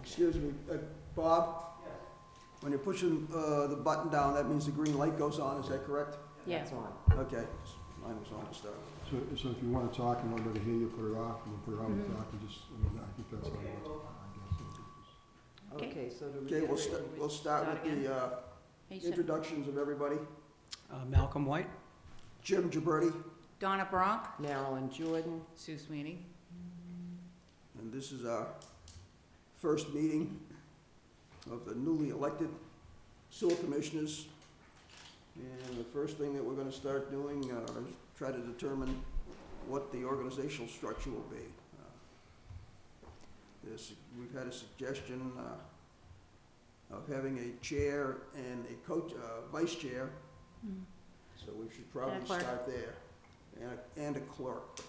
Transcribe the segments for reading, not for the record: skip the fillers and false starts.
Excuse me, Bob? Yes. When you're pushing the button down, that means the green light goes on, is that correct? Yeah. It's on. Okay, mine was on to start. So if you want to talk and nobody hear you, put it off, and then put it on and talk, and just, I mean, I think that's how it works, I guess. Okay, so to Okay, we'll start with again. the introductions of everybody. Malcolm White. Jim Gibberti, Donna Bronk. Marilyn Jordan. Sue Sweeney. and this is our first meeting of the newly elected sewer commissioners. And the first thing that we're gonna start doing is try to determine what the organizational structure will be. We've had a suggestion of having a chair and a vice chair, so we should probably clerk. start there, and a clerk.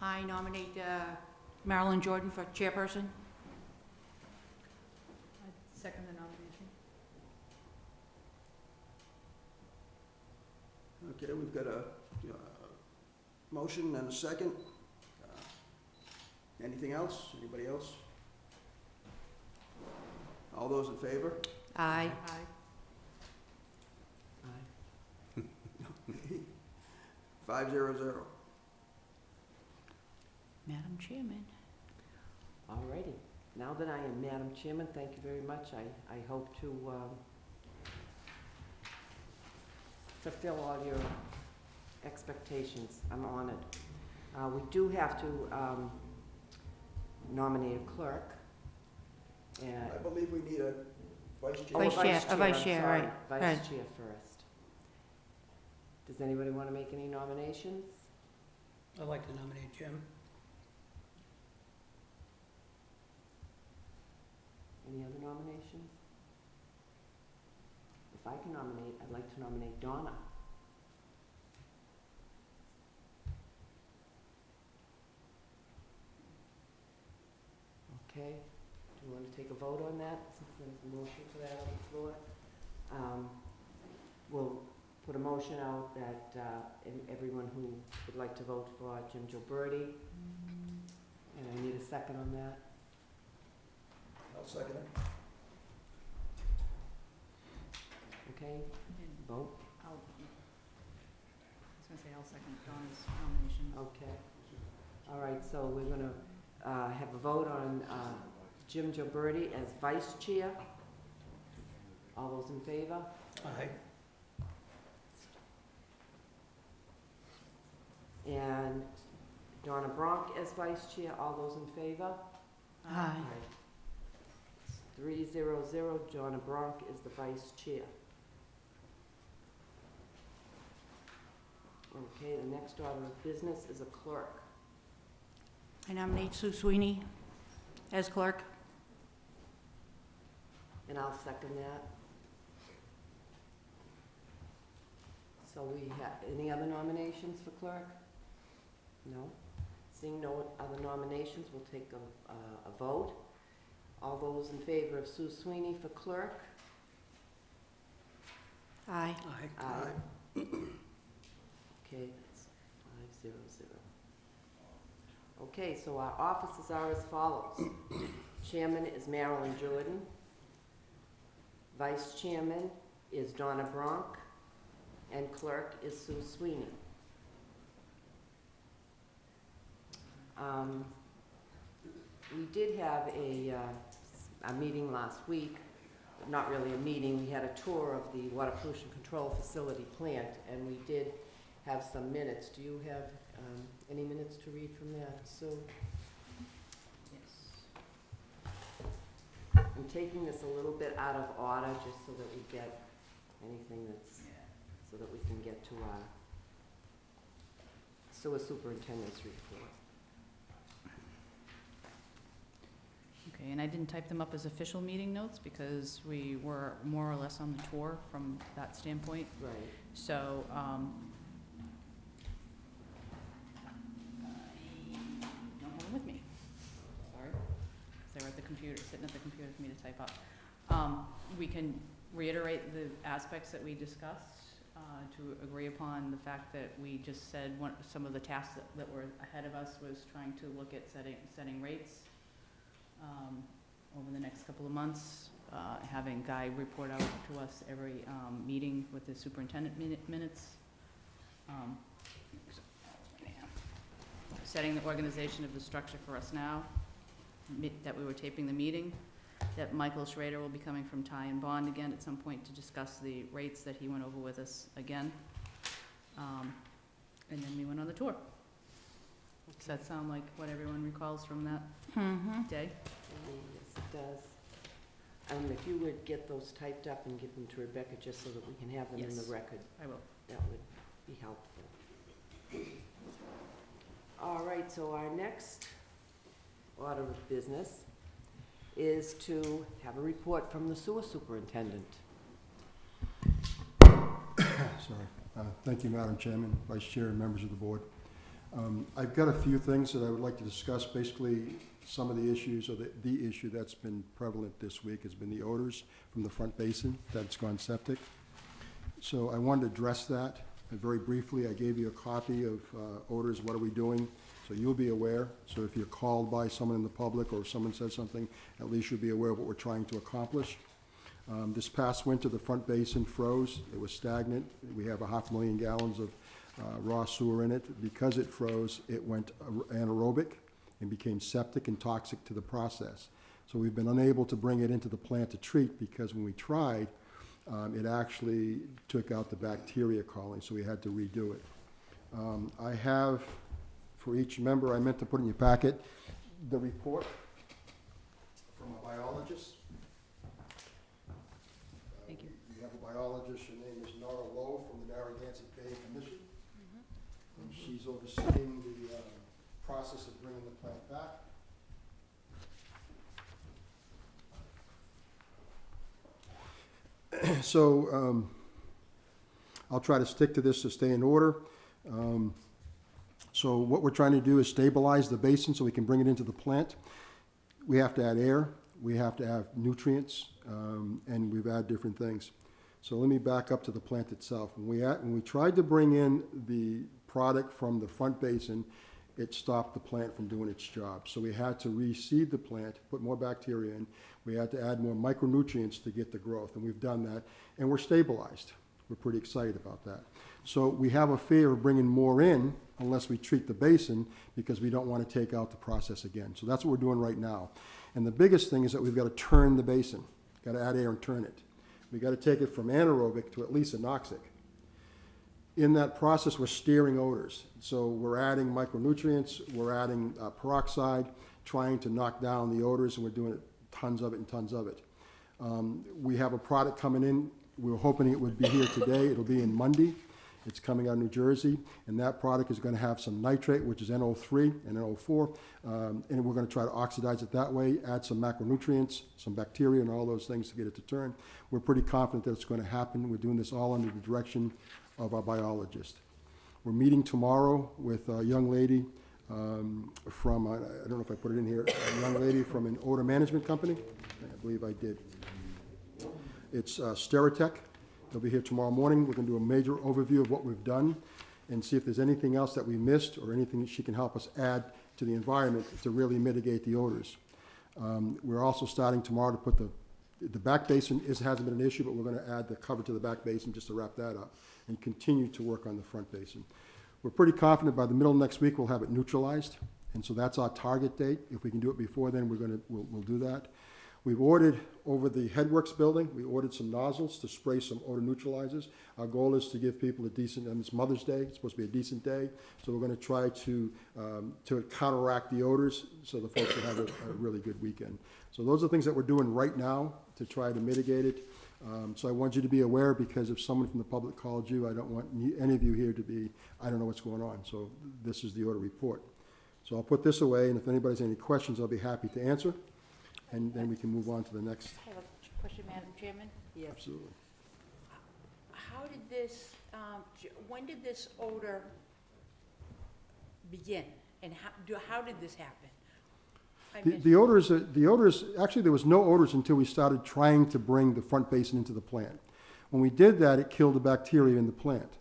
I nominate Marilyn Jordan for chairperson. I second the nomination. Okay, we've got a motion and a second. Anything else? Anybody else? All those in favor? Aye. 5-0-0. Madam Chairman. Alrighty. Now that I am Madam Chairman, thank you very much. I hope to fulfill all your expectations. I'm honored. We do have to nominate a clerk. And I believe we need a vice chair. Oh, Vice chair, a vice I'm chair, sorry. right, Vice right. chair first. Does anybody want to make any nominations? I'd like to nominate Jim. Any other nominations? If I can nominate, I'd like to nominate Donna. Okay, do you want to take a vote on that, since there's a motion for that on the floor? We'll put a motion out that everyone who would like to vote for Jim Gilberti, and I need a second on that. I'll second it. Okay, vote. I was gonna say I'll second Donna's nomination. Okay. All right, so we're gonna have a vote on Jim Gilberti as vice chair. All those in favor? Aye. And Donna Bronk as vice chair. All those in favor? Aye. 3-0-0. Donna Bronk is the vice chair. Okay, the next order of business is a clerk. I nominate Sue Sweeney as clerk. And I'll second that. So we have, any other nominations for clerk? No? Seeing no other nominations, we'll take a vote. All those in favor of Sue Sweeney for clerk? Aye. Aye. Aye. Okay, that's 5-0-0. Okay, so our offices are as follows. Chairman is Marilyn Jordan. Vice Chairman is Donna Bronk. And clerk is Sue Sweeney. We did have a meeting last week, but not really a meeting. We had a tour of the water pollution control facility plant, and we did have some minutes. Do you have any minutes to read from that, Sue? Yes. I'm taking this a little bit out of order, just so that we get anything that's, so that we can get to our sewer superintendent's report. Okay, and I didn't type them up as official meeting notes because we were more or less on the tour from that standpoint. Right. So, I don't have them with me. Sorry. They were at the computer, sitting at the computer for me to type up. We can reiterate the aspects that we discussed to agree upon the fact that we just said some of the tasks that were ahead of us was trying to look at setting rates. over the next couple of months, having Guy report out to us every meeting with the superintendent minutes. Setting the organization of the structure for us now, that we were taping the meeting, that Michael Schrader will be coming from Ty and Bond again at some point to discuss the rates that he went over with us again. And then we went on the tour. Does that sound like what everyone recalls from that day? Yes, it does. If you would get those typed up and give them to Rebecca, just so that we can have them in the Yes. record, I will. that would be helpful. All right, so our next order of business is to have a report from the sewer superintendent. Sorry. Thank you, Madam Chairman, Vice Chair, and members of the board. I've got a few things that I would like to discuss. Basically, some of the issues, or the issue that's been prevalent this week has been the odors from the front basin that's gone septic. So I wanted to address that very briefly. I gave you a copy of odors, what are we doing? So you'll be aware. So if you're called by someone in the public or if someone says something, at least you'll be aware of what we're trying to accomplish. This past winter, the front basin froze. It was stagnant. We have 500,000 gallons of raw sewer in it. Because it froze, it went anaerobic and became septic and toxic to the process. So we've been unable to bring it into the plant to treat because when we tried, it actually took out the bacteria colony, so we had to redo it. I have, for each member, I meant to put in your packet, the report from a biologist. Thank you. We have a biologist, her name is Nora Lowe from the Narragansett Bay Commission. And she's overseeing the process of bringing the plant back. So I'll try to stick to this to stay in order. So what we're trying to do is stabilize the basin so we can bring it into the plant. We have to add air, we have to have nutrients, and we've added different things. So let me back up to the plant itself. When we tried to bring in the product from the front basin, it stopped the plant from doing its job. So we had to reseed the plant, put more bacteria in. We had to add more micronutrients to get the growth, and we've done that, and we're stabilized. We're pretty excited about that. So we have a fear of bringing more in unless we treat the basin because we don't want to take out the process again. So that's what we're doing right now. And the biggest thing is that we've got to turn the basin. Got to add air and turn it. We've got to take it from anaerobic to at least anoxic. In that process, we're steering odors. So we're adding micronutrients, we're adding peroxide, trying to knock down the odors, and we're doing it, tons of it and tons of it. We have a product coming in. We were hoping it would be here today. It'll be in Monday. It's coming out of New Jersey, and that product is going to have some nitrate, which is NO3 and NO4, and we're going to try to oxidize it that way, add some macronutrients, some bacteria, and all those things to get it to turn. We're pretty confident that it's going to happen. We're doing this all under the direction of our biologist. We're meeting tomorrow with a young lady from, I don't know if I put it in here, a young lady from an odor management company. I believe I did. It's Steritech. They'll be here tomorrow morning. We're going to do a major overview of what we've done and see if there's anything else that we missed or anything that she can help us add to the environment to really mitigate the odors. We're also starting tomorrow to put the back basin. Hasn't been an issue, but we're going to add the cover to the back basin just to wrap that up and continue to work on the front basin. We're pretty confident by the middle of next week we'll have it neutralized, and so that's our target date. If we can do it before then, we'll do that. We've ordered over the Headworks building, we ordered some nozzles to spray some odor neutralizers. Our goal is to give people a decent, and it's Mother's Day, it's supposed to be a decent day, so we're going to try to counteract the odors so the folks will have a really good weekend. So those are things that we're doing right now to try to mitigate it. So I want you to be aware, because if someone from the public called you, I don't want any of you here to be, I don't know what's going on. So this is the order report. So I'll put this away, and if anybody has any questions, I'll be happy to answer. And then we can move on to the next. I have a question, Madam Chairman. Yes. Absolutely. How did this, when did this odor begin? And how did this happen? The odors, actually there was no odors until we started trying to bring the front basin into the plant. When we did that, it killed the bacteria in the plant.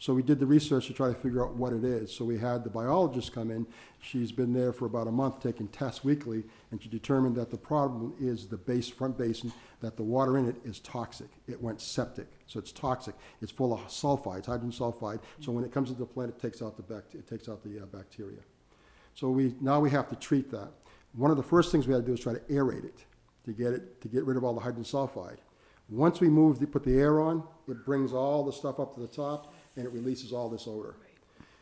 So we did the research to try to figure out what it is. So we had the biologist come in. She's been there for about a month taking tests weekly, and she determined that the problem is the front basin, that the water in it is toxic. It went septic, so it's toxic. It's full of sulfides, hydrogen sulfide. So when it comes into the plant, it takes out the bacteria. So now we have to treat that. One of the first things we had to do is try to aerate it to get rid of all the hydrogen sulfide. Once we put the air on, it brings all the stuff up to the top, and it releases all this odor.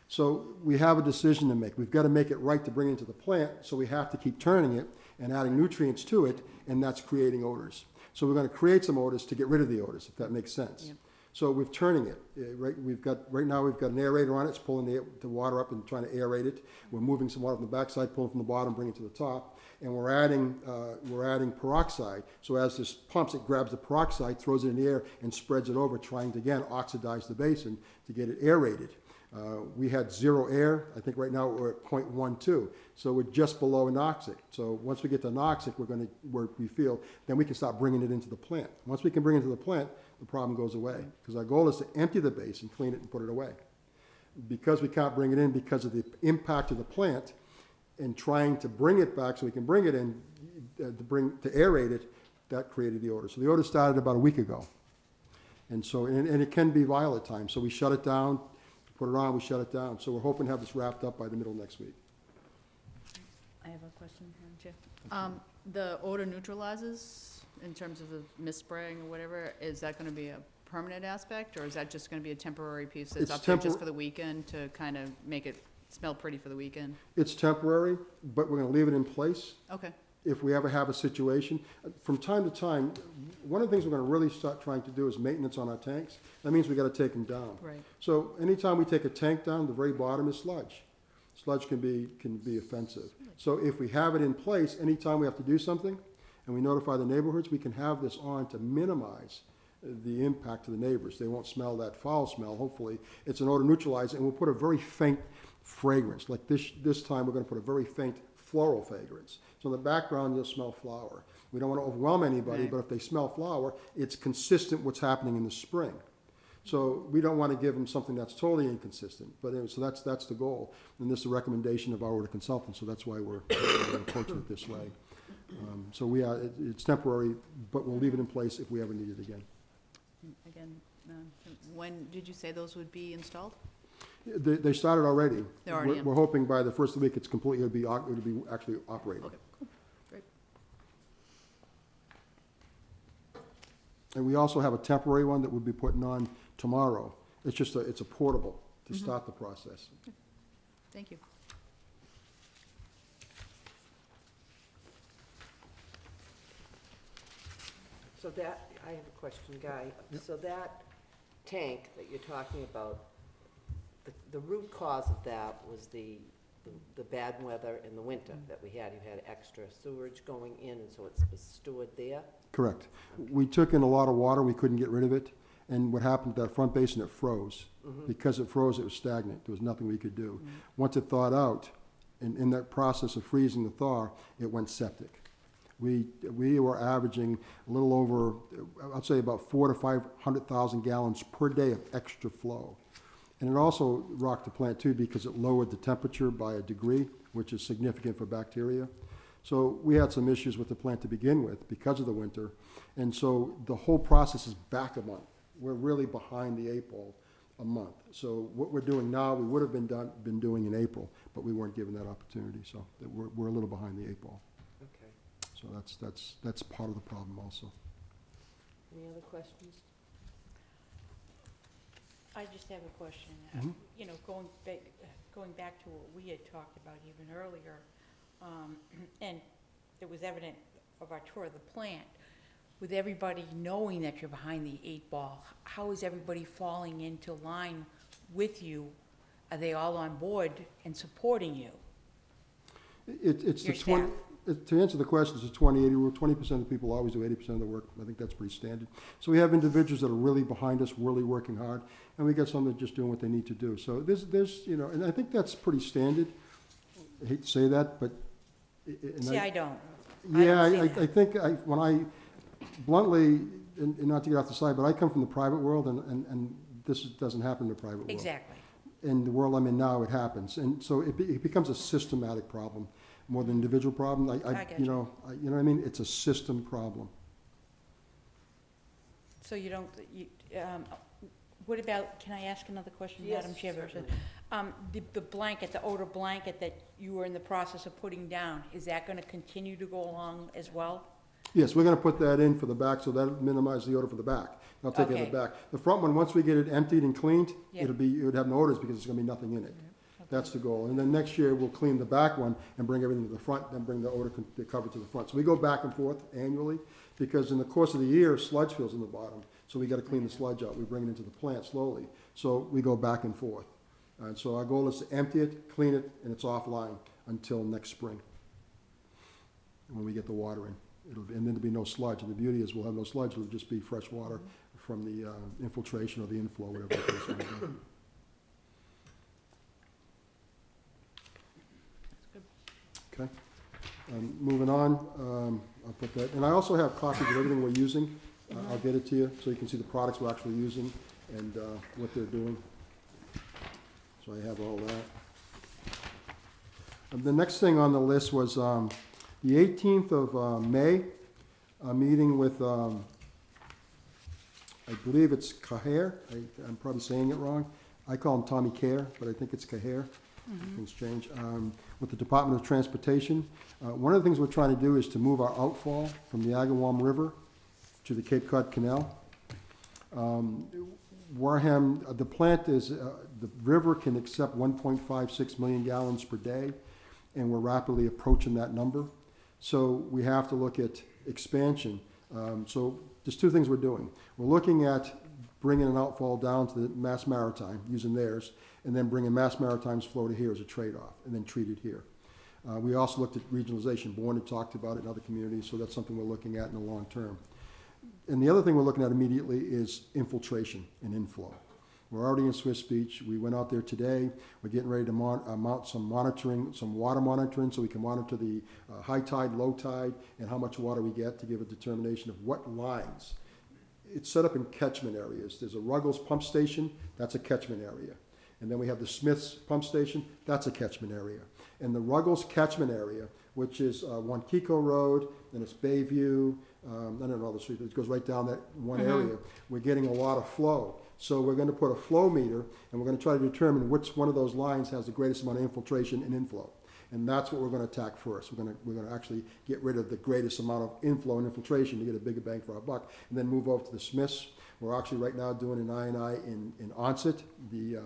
So we have a decision to make. We've got to make it right to bring it into the plant, so we have to keep turning it and adding nutrients to it, and that's creating odors. So we're going to create some odors to get rid of the odors, if that makes sense. Yep. So we're turning it. Right now we've got an aerator on it. It's pulling the water up and trying to aerate it. We're moving some water from the backside, pulling from the bottom, bringing it to the top. And we're adding peroxide. So as this pumps, it grabs the peroxide, throws it in the air, and spreads it over, trying to, again, oxidize the basin to get it aerated. We had 0 air. I think right now we're at 0.12. So we're just below anoxic. So once we get to anoxic, we feel, then we can start bringing it into the plant. Once we can bring it into the plant, the problem goes away. Because our goal is to empty the basin, clean it, and put it away. Because we can't bring it in because of the impact of the plant, and trying to bring it back so we can bring it in to aerate it, that created the odor. So the odor started about a week ago. And so, and it can be violent at times. So we shut it down, put it on, we shut it down. So we're hoping to have this wrapped up by the middle of next week. I have a question, Madam Chair. The odor neutralizers, in terms of the mist spraying or whatever, is that gonna be a permanent aspect, or is that just gonna be a temporary piece that's It's up there just for the weekend to kind of make it smell pretty for the weekend? It's temporary, but we're going to leave it in place Okay, if we ever have a situation. From time to time, one of the things we're going to really start trying to do is maintenance on our tanks. That means we got to take them down. right. So anytime we take a tank down, the very bottom is sludge. Sludge can be offensive. So if we have it in place, anytime we have to do something and we notify the neighborhoods, we can have this on to minimize the impact to the neighbors. They won't smell that foul smell, hopefully. It's an odor neutralizer, and we'll put a very faint fragrance. Like this time, we're going to put a very faint floral fragrance. So in the background, you'll smell flower. We don't want to overwhelm anybody, Right. but if they smell flower, it's consistent what's happening in the spring. So we don't want to give them something that's totally inconsistent. But anyway, so that's the goal. And this is a recommendation of our consultant, so that's why we're approaching it this way. So it's temporary, but we'll leave it in place if we ever need it again. Again, when did you say those would be installed? They started already. They're already in. We're hoping by the first of the week it's complete, it'll be actually operating. Okay, cool, great. And we also have a temporary one that we'll be putting on tomorrow. It's a portable to start the process. Thank you. So that, I have a question, Guy. Yep. So that tank that you're talking about, the root cause of that was the bad weather in the winter that we had. You had extra sewage going in, and so it was stored there? Correct. We took in a lot of water, we couldn't get rid of it, and what happened to that front basin, it froze. Because it froze, it was stagnant. There was nothing we could do. Once it thawed out, in that process of freezing the thaw, it went septic. We were averaging a little over, I'd say about 400,000 to 500,000 gallons per day of extra flow. And it also rocked the plant too because it lowered the temperature by a degree, which is significant for bacteria. So we had some issues with the plant to begin with because of the winter. And so the whole process is back a month. We're really behind the 8 ball a month. So what we're doing now, we would have been doing in April, but we weren't given that opportunity. So we're a little behind the 8 ball. Okay. So that's part of the problem also. Any other questions? I just have a question. Mhm. You know, going back to what we had talked about even earlier, and it was evident of our tour of the plant, with everybody knowing that you're behind the 8 ball, how is everybody falling into line with you? Are they all on board and supporting you? It's Your the 20, to answer the question, it's a 20-80 rule. 20% of the people always do 80% of the work. I think that's pretty standard. So we have individuals that are really behind us, really working hard, and we got some that are just doing what they need to do. So there's you know, and I think that's pretty standard. I hate to say that, but See, I don't. yeah, I don't see I think when I bluntly, and not to get off the side, but I come from the private world, and doesn't happen in the private world. Exactly. In the world I'm in now, it happens. And so it becomes a systematic problem more than an individual problem. I get you know what I mean? It's a system problem. So you don't, what about, can I ask another question, Yes, Madam Chairperson? certainly. The blanket, the odor blanket that you were in the process of putting down, is that gonna continue to go along as well? Yes, we're gonna put that in for the back, so that'll minimize the odor for the back. I'll take care of the Okay. back. The front one, once we get it emptied and cleaned, Yeah. it would have no odors because there's gonna be nothing in it. That's the goal. And then next year, we'll clean the back one and bring everything to the front, then bring the odor cover to the front. So we go back and forth annually, because in the course of the year, sludge fills in the bottom. So we gotta clean the sludge out. We bring it into the plant slowly. So we go back and forth. And so our goal is to empty it, clean it, and it's offline until next spring, when we get the water in. And then there'll be no sludge. And the beauty is we'll have no sludge. It'll just be fresh water from the infiltration or the inflow, whatever the case may be. Okay. Moving on, I'll put that, and I also have copies of everything we're using. I'll get it to you, so you can see the products we're actually using and what they're doing. So I have all that. And the next thing on the list was the 18th of May, a meeting with, I believe it's Caher. I'm probably saying it wrong. I call him Tommy Care, but I think it's Caher. Things change. With the Department of Transportation. One of the things we're trying to do is to move our outfall from the Agawam River to the Cape Cod Canal. Wareham, the plant is, the river can accept 1.56 million gallons per day, and we're rapidly approaching that number. So we have to look at expansion. So there's two things we're doing. We're looking at bringing an outfall down to the Mass Maritime, using theirs, and then bringing Mass Maritime's flow to here as a trade-off, and then treat it here. We also looked at regionalization. Bourne had talked about it in other communities, so that's something we're looking at in the long term. And the other thing we're looking at immediately is infiltration and inflow. We're already in Swiss Beach. We went out there today. We're getting ready to mount some monitoring, some water monitoring, so we can monitor the high tide, low tide, and how much water we get to give a determination of what lines. It's set up in catchment areas. There's a Ruggles pump station, that's a catchment area. And then we have the Smiths pump station, that's a catchment area. And the Ruggles catchment area, which is Wankiko Road, and it's Bayview, I don't know the street, it goes right down that one area. We're getting a lot of flow. So we're going to put a flow meter, and we're going to try to determine which one of those lines has the greatest amount of infiltration and inflow. And that's what we're going to attack first. We're going to actually get rid of the greatest amount of inflow and infiltration to get a bigger bang for our buck, and then move over to the Smiths. We're actually right now doing an I&I in Onset, the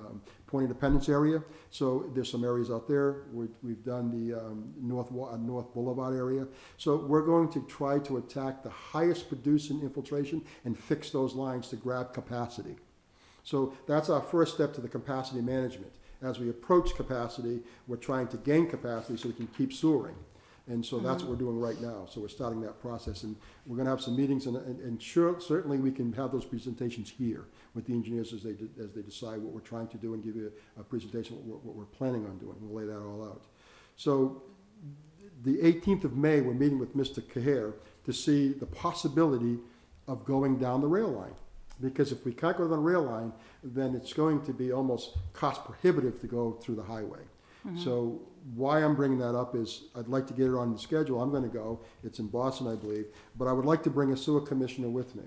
Point Independence area. So there's some areas out there. We've done the North Boulevard area. So we're going to try to attack the highest producing infiltration and fix those lines to grab capacity. So that's our first step to the capacity management. As we approach capacity, we're trying to gain capacity so we can keep sewering. And so that's what we're doing right now. So we're starting that process, and we're going to have some meetings, and certainly we can have those presentations here with the engineers as they decide what we're trying to do and give you a presentation of what we're planning on doing. We'll lay that all out. So the 18th of May, we're meeting with Mr. Caher to see the possibility of going down the rail line. Because if we can't go down the rail line, then it's going to be almost cost prohibitive to go through the highway. So why I'm bringing that up is I'd like to get it on the schedule. I'm going to go. It's in Boston, I believe. But I would like to bring a sewer commissioner with me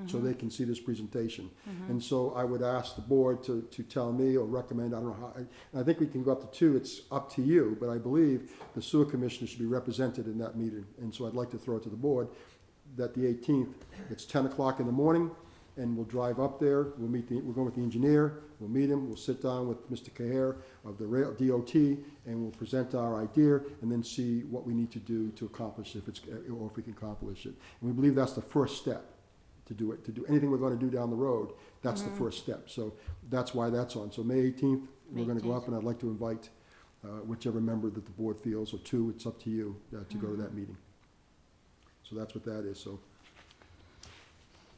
so they can see this presentation. And so I would ask the board to tell me or recommend, I don't know how. I think we can go up to 2. It's up to you. But I believe the sewer commissioner should be represented in that meeting. And so I'd like to throw it to the board that the 18th, it's 10 o'clock in the morning. And we'll drive up there, we're going with the engineer, we'll meet him, we'll sit down with Mr. Caher of the rail DOT, and we'll present our idea, and then see what we need to do to accomplish it, or if we can accomplish it. And we believe that's the first step to do it. To do anything we're going to do down the road, that's the first step. So that's why that's on. So May 18th, we're going to go up, and I'd like to invite whichever member that the board feels, or 2, it's up to you, to go to that meeting. So that's what that is. So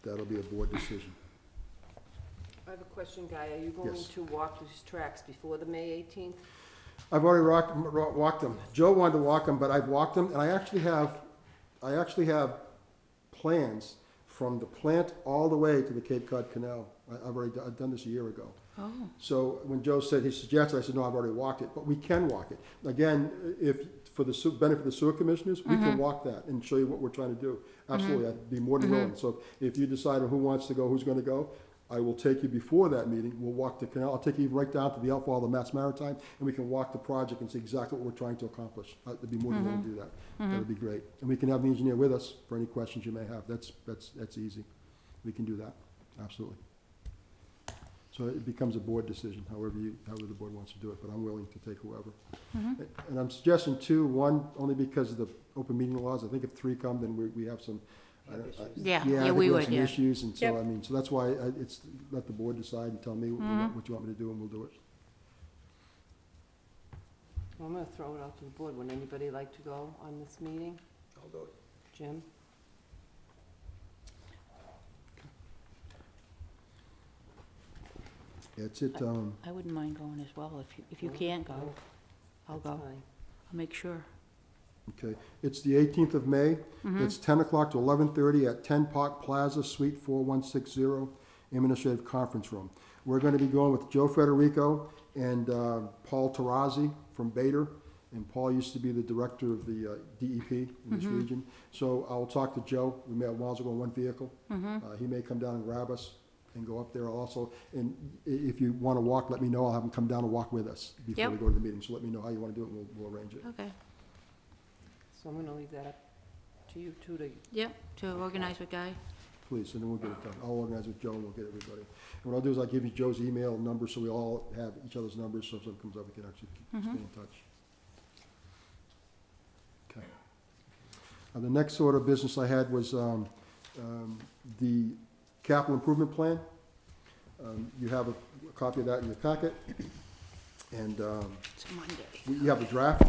that'll be a board decision. I have a question, Guy. Are you going Yes. to walk these tracks before the May 18th? I've already walked them. Joe wanted to walk them, but I've walked them, and I actually have plans from the plant all the way to the Cape Cod Canal I've done this a year ago. Oh. So when Joe said, he suggested, I said, no, I've already walked it, but we can walk it. Again, if, for the benefit of the sewer commissioners, we can walk that and show you what we're trying to do. Absolutely, I'd be more than willing. So if you decide on who wants to go, who's gonna go, I will take you before that meeting, we'll walk the canal, I'll take you right down to the outfall of the Mass Maritime, and we can walk the project and see exactly what we're trying to accomplish. I'd be more than willing to do that. That would be great. And we can have the engineer with us for any questions you may have. That's easy. We can do that, absolutely. So it becomes a board decision, however the board wants to do it, but I'm willing to take whoever. And I'm suggesting two, one, only because of the open meeting laws, I think if three come, then we have some, Yeah, I think we have would, some yeah. issues, and so, Yep. I mean, so that's why it's, let the board decide and tell me what you want me to do, and we'll do it. Well, I'm gonna throw it out to the board. Would anybody like to go on this meeting? I'll do it. Jim? It's it, I wouldn't mind going as well. If you No? can't go, No? I'll That's go. fine. I'll make sure. okay, it's the 18th of May. It's 10 o'clock to 11:30 at 10 Park Plaza, Suite 4160, Administrative Conference Room. We're going to be going with Joe Federico and Paul Tarazzi from Bader. And Paul used to be the director of the DEP in this region. So I'll talk to Joe. We may have miles ago in one vehicle. He may come down and grab us and go up there also. And if you want to walk, let me know. I'll have him come down and walk with us before Yep. we go to the meeting. So let me know how you want to do it, and we'll arrange it. Okay. So I'm gonna leave that up to you two to, Yep, to organize with Guy. Please, and then we'll get it done. I'll organize with Joe and we'll get everybody. And what I'll do is I'll give you Joe's email number so we all have each other's numbers, so if something comes up, we can actually stay in touch. Okay. The next order of business I had was the capital improvement plan. You have a copy of that in your packet. And It's Monday. you have the draft.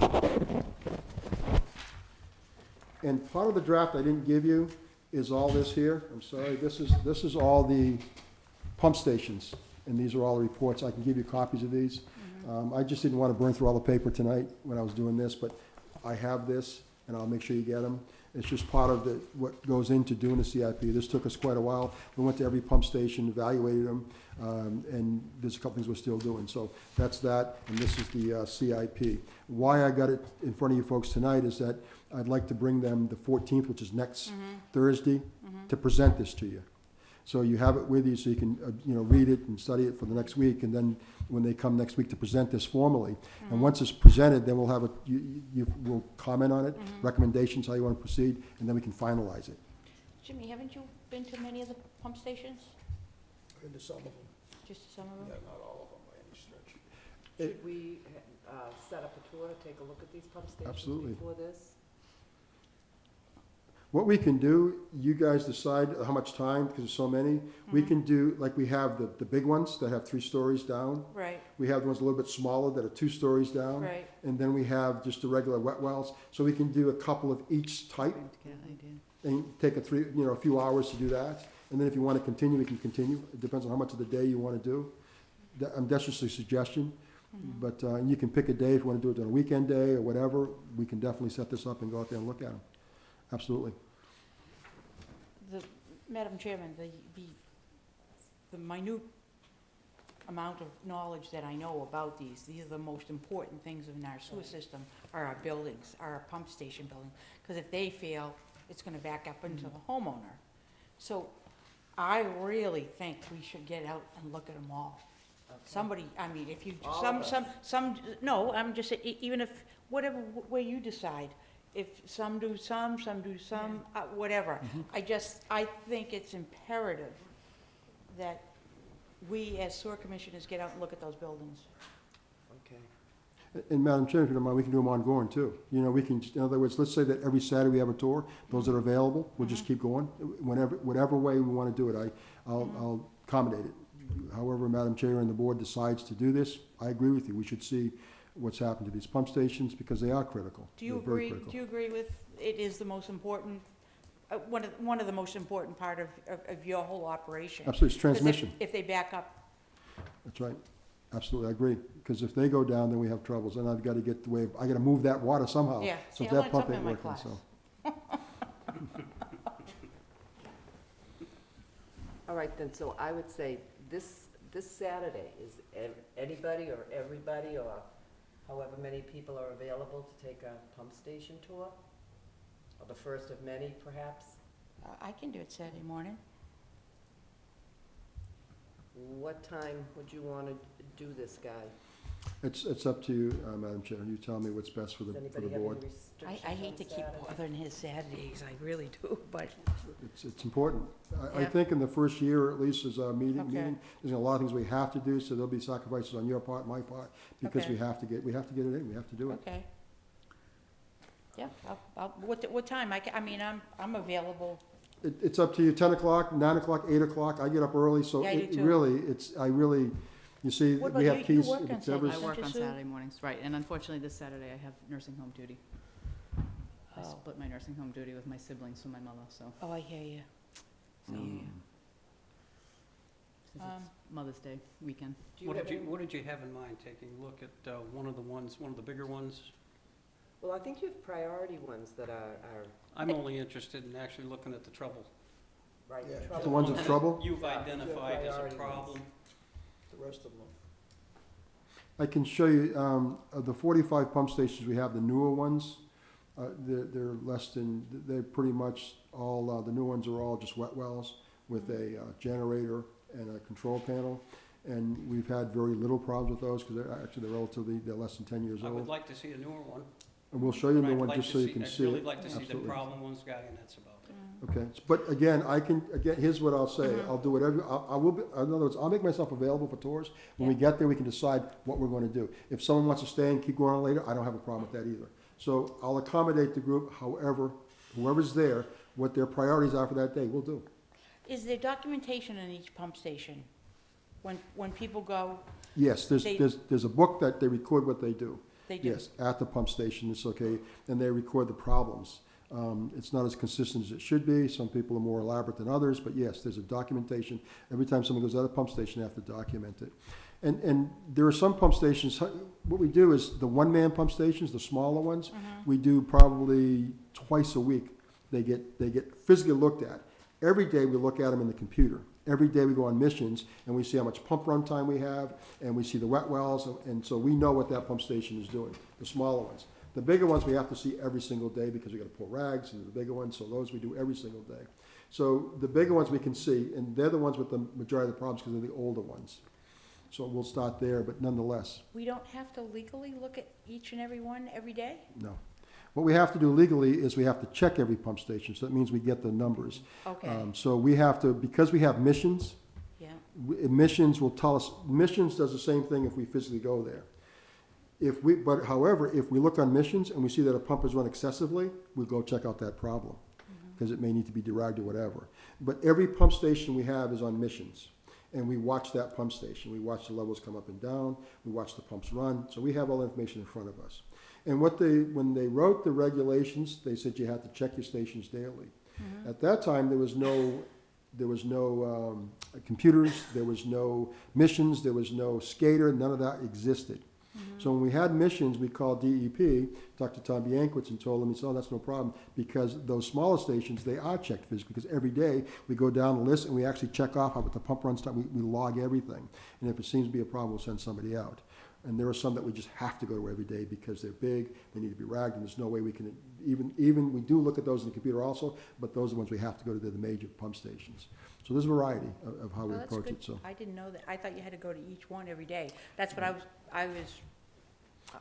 And part of the draft I didn't give you is all this here. I'm sorry, this is all the pump stations, and these are all the reports. I can give you copies of these. I just didn't want to burn through all the paper tonight when I was doing this, but I have this, and I'll make sure you get them. It's just part of what goes into doing the CIP. This took us quite a while. We went to every pump station, evaluated them, and there's a couple things we're still doing. So that's that, and this is the CIP. Why I got it in front of you folks tonight is that I'd like to bring them the 14th, which is next Thursday, to present this to you. So you have it with you, so you can, read it and study it for the next week, and then when they come next week to present this formally. And once it's presented, then we'll have we'll comment on it, recommendations, how you want to proceed, and then we can finalize it. Jimmy, haven't you been to many of the pump stations? Into some of them, Just some of yeah, them? not all of them by any stretch. should we set up a tour to take a look at these pump stations Absolutely. before this? What we can do, you guys decide how much time, because there's so many. We can do, like we have the big ones that have 3 stories down. Right, We have the ones a little bit smaller that are 2 stories down. right. And then we have just the regular wet wells. So we can do a couple of each type and take a few hours to do that. And then if you want to continue, we can continue. It depends on how much of the day you want to do. That's just a suggestion. But you can pick a day if you want to do it on a weekend day or whatever. We can definitely set this up and go out there and look at them. Absolutely. Madam Chairman, the minute amount of knowledge that I know about these are the most important things in our sewer system, are our buildings, our pump station building. Because if they fail, it's gonna back up into the homeowner. So I really think we should get out and look at them all. Somebody, I mean, if you, All of no, I'm just saying, even if, whatever way you decide, if some do some do some, whatever. I think it's imperative that we as sewer commissioners get out and look at those buildings. Okay. And Madam Chair, if you don't mind, we can do them ongoing too. We can, in other words, let's say that every Saturday we have a tour, those that are available, we'll just keep going. Whatever way we want to do it, I'll accommodate it. However, Madam Chair and the board decides to do this, I agree with you. We should see what's happened to these pump stations because they are critical. Do you They're very agree, critical. do you agree with, it is the most important, one of the most important part of your whole operation? Absolutely, it's 'Cause transmission. if they back up, That's right. Absolutely, I agree. Because if they go down, then we have troubles. And I've got to get the way, I got to move that water somehow. yeah. So See, if I that learned pump something ain't in my working, class. so. All right, then, so I would say this Saturday, is anybody or everybody or however many people are available to take a pump station tour? Or the first of many, perhaps? I can do it Saturday morning. What time would you want to do this, Guy? It's up to you, Madam Chair. You tell me what's best for Does the anybody have board. any restrictions I hate on to keep Saturday? bothering his Saturdays, I really do, but, It's important. I Yeah. think in the first year, at least, as a meeting, Okay. there's a lot of things we have to do, so there'll be sacrifices on your part, my part, because Okay. we have to get it in, we have to do it. okay. Yeah, what time? I mean, I'm available. It's up to you, 10 o'clock, 9 o'clock, 8 o'clock. I get up early, so Yeah, I do it too. really, you see, What we about have you? You keys. work if on it's ever- I Saturday. work on Sue? Saturday mornings, right, and unfortunately this Saturday I have nursing home duty. I Oh. split my nursing home duty with my siblings from my mother, so, Oh, I hear you. Mm. since it's Mother's Day weekend. Do you What have did you, any- what did you have in mind, taking a look at one of the bigger ones? Well, I think you have priority ones that are I'm only interested in actually looking at the trouble. right. Yeah. trouble The ones ones. of trouble? You've Yeah, identified as a priority ones. problem. The rest of them. I can show you, of the 45 pump stations we have, the newer ones, they're less than, they're pretty much all, the new ones are all just wet wells with a generator and a control panel. And we've had very little problems with those, because they're less than 10 years I would old. like to see a newer one. And we'll show you the but new I'd one like just to so you can see I'd it. really like to see the Absolutely. problem ones, Guy, and that's about it. Okay, but again, here's what I'll say, Mhm. I'll do whatever, I will be, in other words, I'll make myself available for tours. When we Yeah. get there, we can decide what we're gonna do. If someone wants to stay and keep going on later, I don't have a problem with that either. So I'll accommodate the group, however, whoever's there, what their priorities are for that day, we'll do. Is there documentation in each pump station? When people go, Yes, They- there's a book that they record what they do. they do? Yes, at the pump station, it's okay, and they record the problems. It's not as consistent as it should be, some people are more elaborate than others, but yes, there's a documentation. Every time someone goes out of a pump station, they have to document it. And there are some pump stations, what we do is the one-man pump stations, the smaller ones, Mhm. we do probably twice a week. They get physically looked at. Every day we look at them in the computer. Every day we go on missions and we see how much pump run time we have and we see the wet wells, and so we know what that pump station is doing, the smaller ones. The bigger ones we have to see every single day because we gotta pull rags into the bigger ones, so those we do every single day. So the bigger ones we can see, and they're the ones with the majority of the problems because they're the older ones. So we'll start there, but nonetheless, We don't have to legally look at each and every one every day? no. What we have to do legally is we have to check every pump station, so that means we get the numbers. Okay, So we have to, because we have missions, yeah, missions will tell us, missions does the same thing if we physically go there. But however, if we look on missions and we see that a pump is run excessively, we'll go check out that problem, because it may need to be deragged or whatever. But every pump station we have is on missions, and we watch that pump station. We watch the levels come up and down, we watch the pumps run, so we have all the information in front of us. And when they wrote the regulations, they said you had to check your stations daily. Mhm. At that time, there was no computers, there was no missions, there was no SCADA, none of that existed. So when we had missions, we called DEP, Dr. Tom Bianquist, and told him, he said, oh, that's no problem, because those smaller stations, they are checked physically, because every day we go down the list and we actually check off how the pump runs time, we log everything. And if it seems to be a problem, we'll send somebody out. And there are some that we just have to go to every day because they're big, they need to be ragged, and there's no way we can, even, we do look at those in the computer also, but those are the ones we have to go to, they're the major pump stations. So there's a variety of how we Well, that's approach good. it, so. I didn't know that. I thought you had to go to each one every day. That's what I was,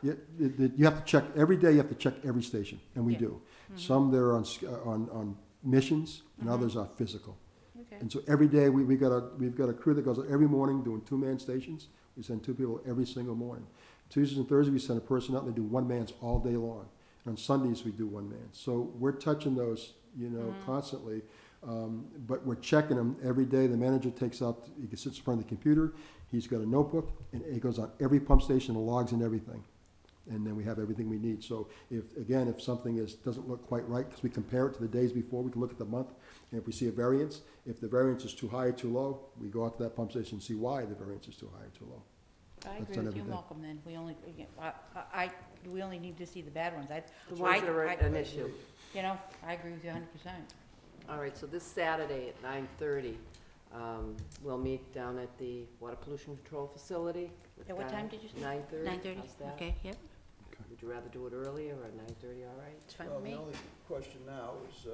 You have to check, every day you have to check every station, and we Yeah. do. Some that are on missions, and Mhm. others are physical. okay. And so every day, we've got a crew that goes out every morning doing two-man stations. We send 2 people every single morning. Tuesdays and Thursdays, we send a person out, and they do one-mans all day long. And on Sundays, we do one-man. So we're touching those, constantly. But we're checking them every day. The manager takes out, he sits in front of the computer, he's got a notebook, and he goes on every pump station and logs in everything. And then we have everything we need. So if something doesn't look quite right, because we compare it to the days before, we can look at the month, and if we see a variance, if the variance is too high or too low, we go out to that pump station and see why the variance is too high or too low. I That's agree done with you, every day. Malcolm, then. We only need to see the bad ones. The ones that are an issue. I agree with you 100%. All right, so this Saturday at 9:30, We'll meet down at the Water Pollution Control Facility. At what time did you say? 9:30. 9:30? How's that? Okay, yep, Would you rather do it earlier or 9:30, all right? it's fine Well, with me. the only question now is,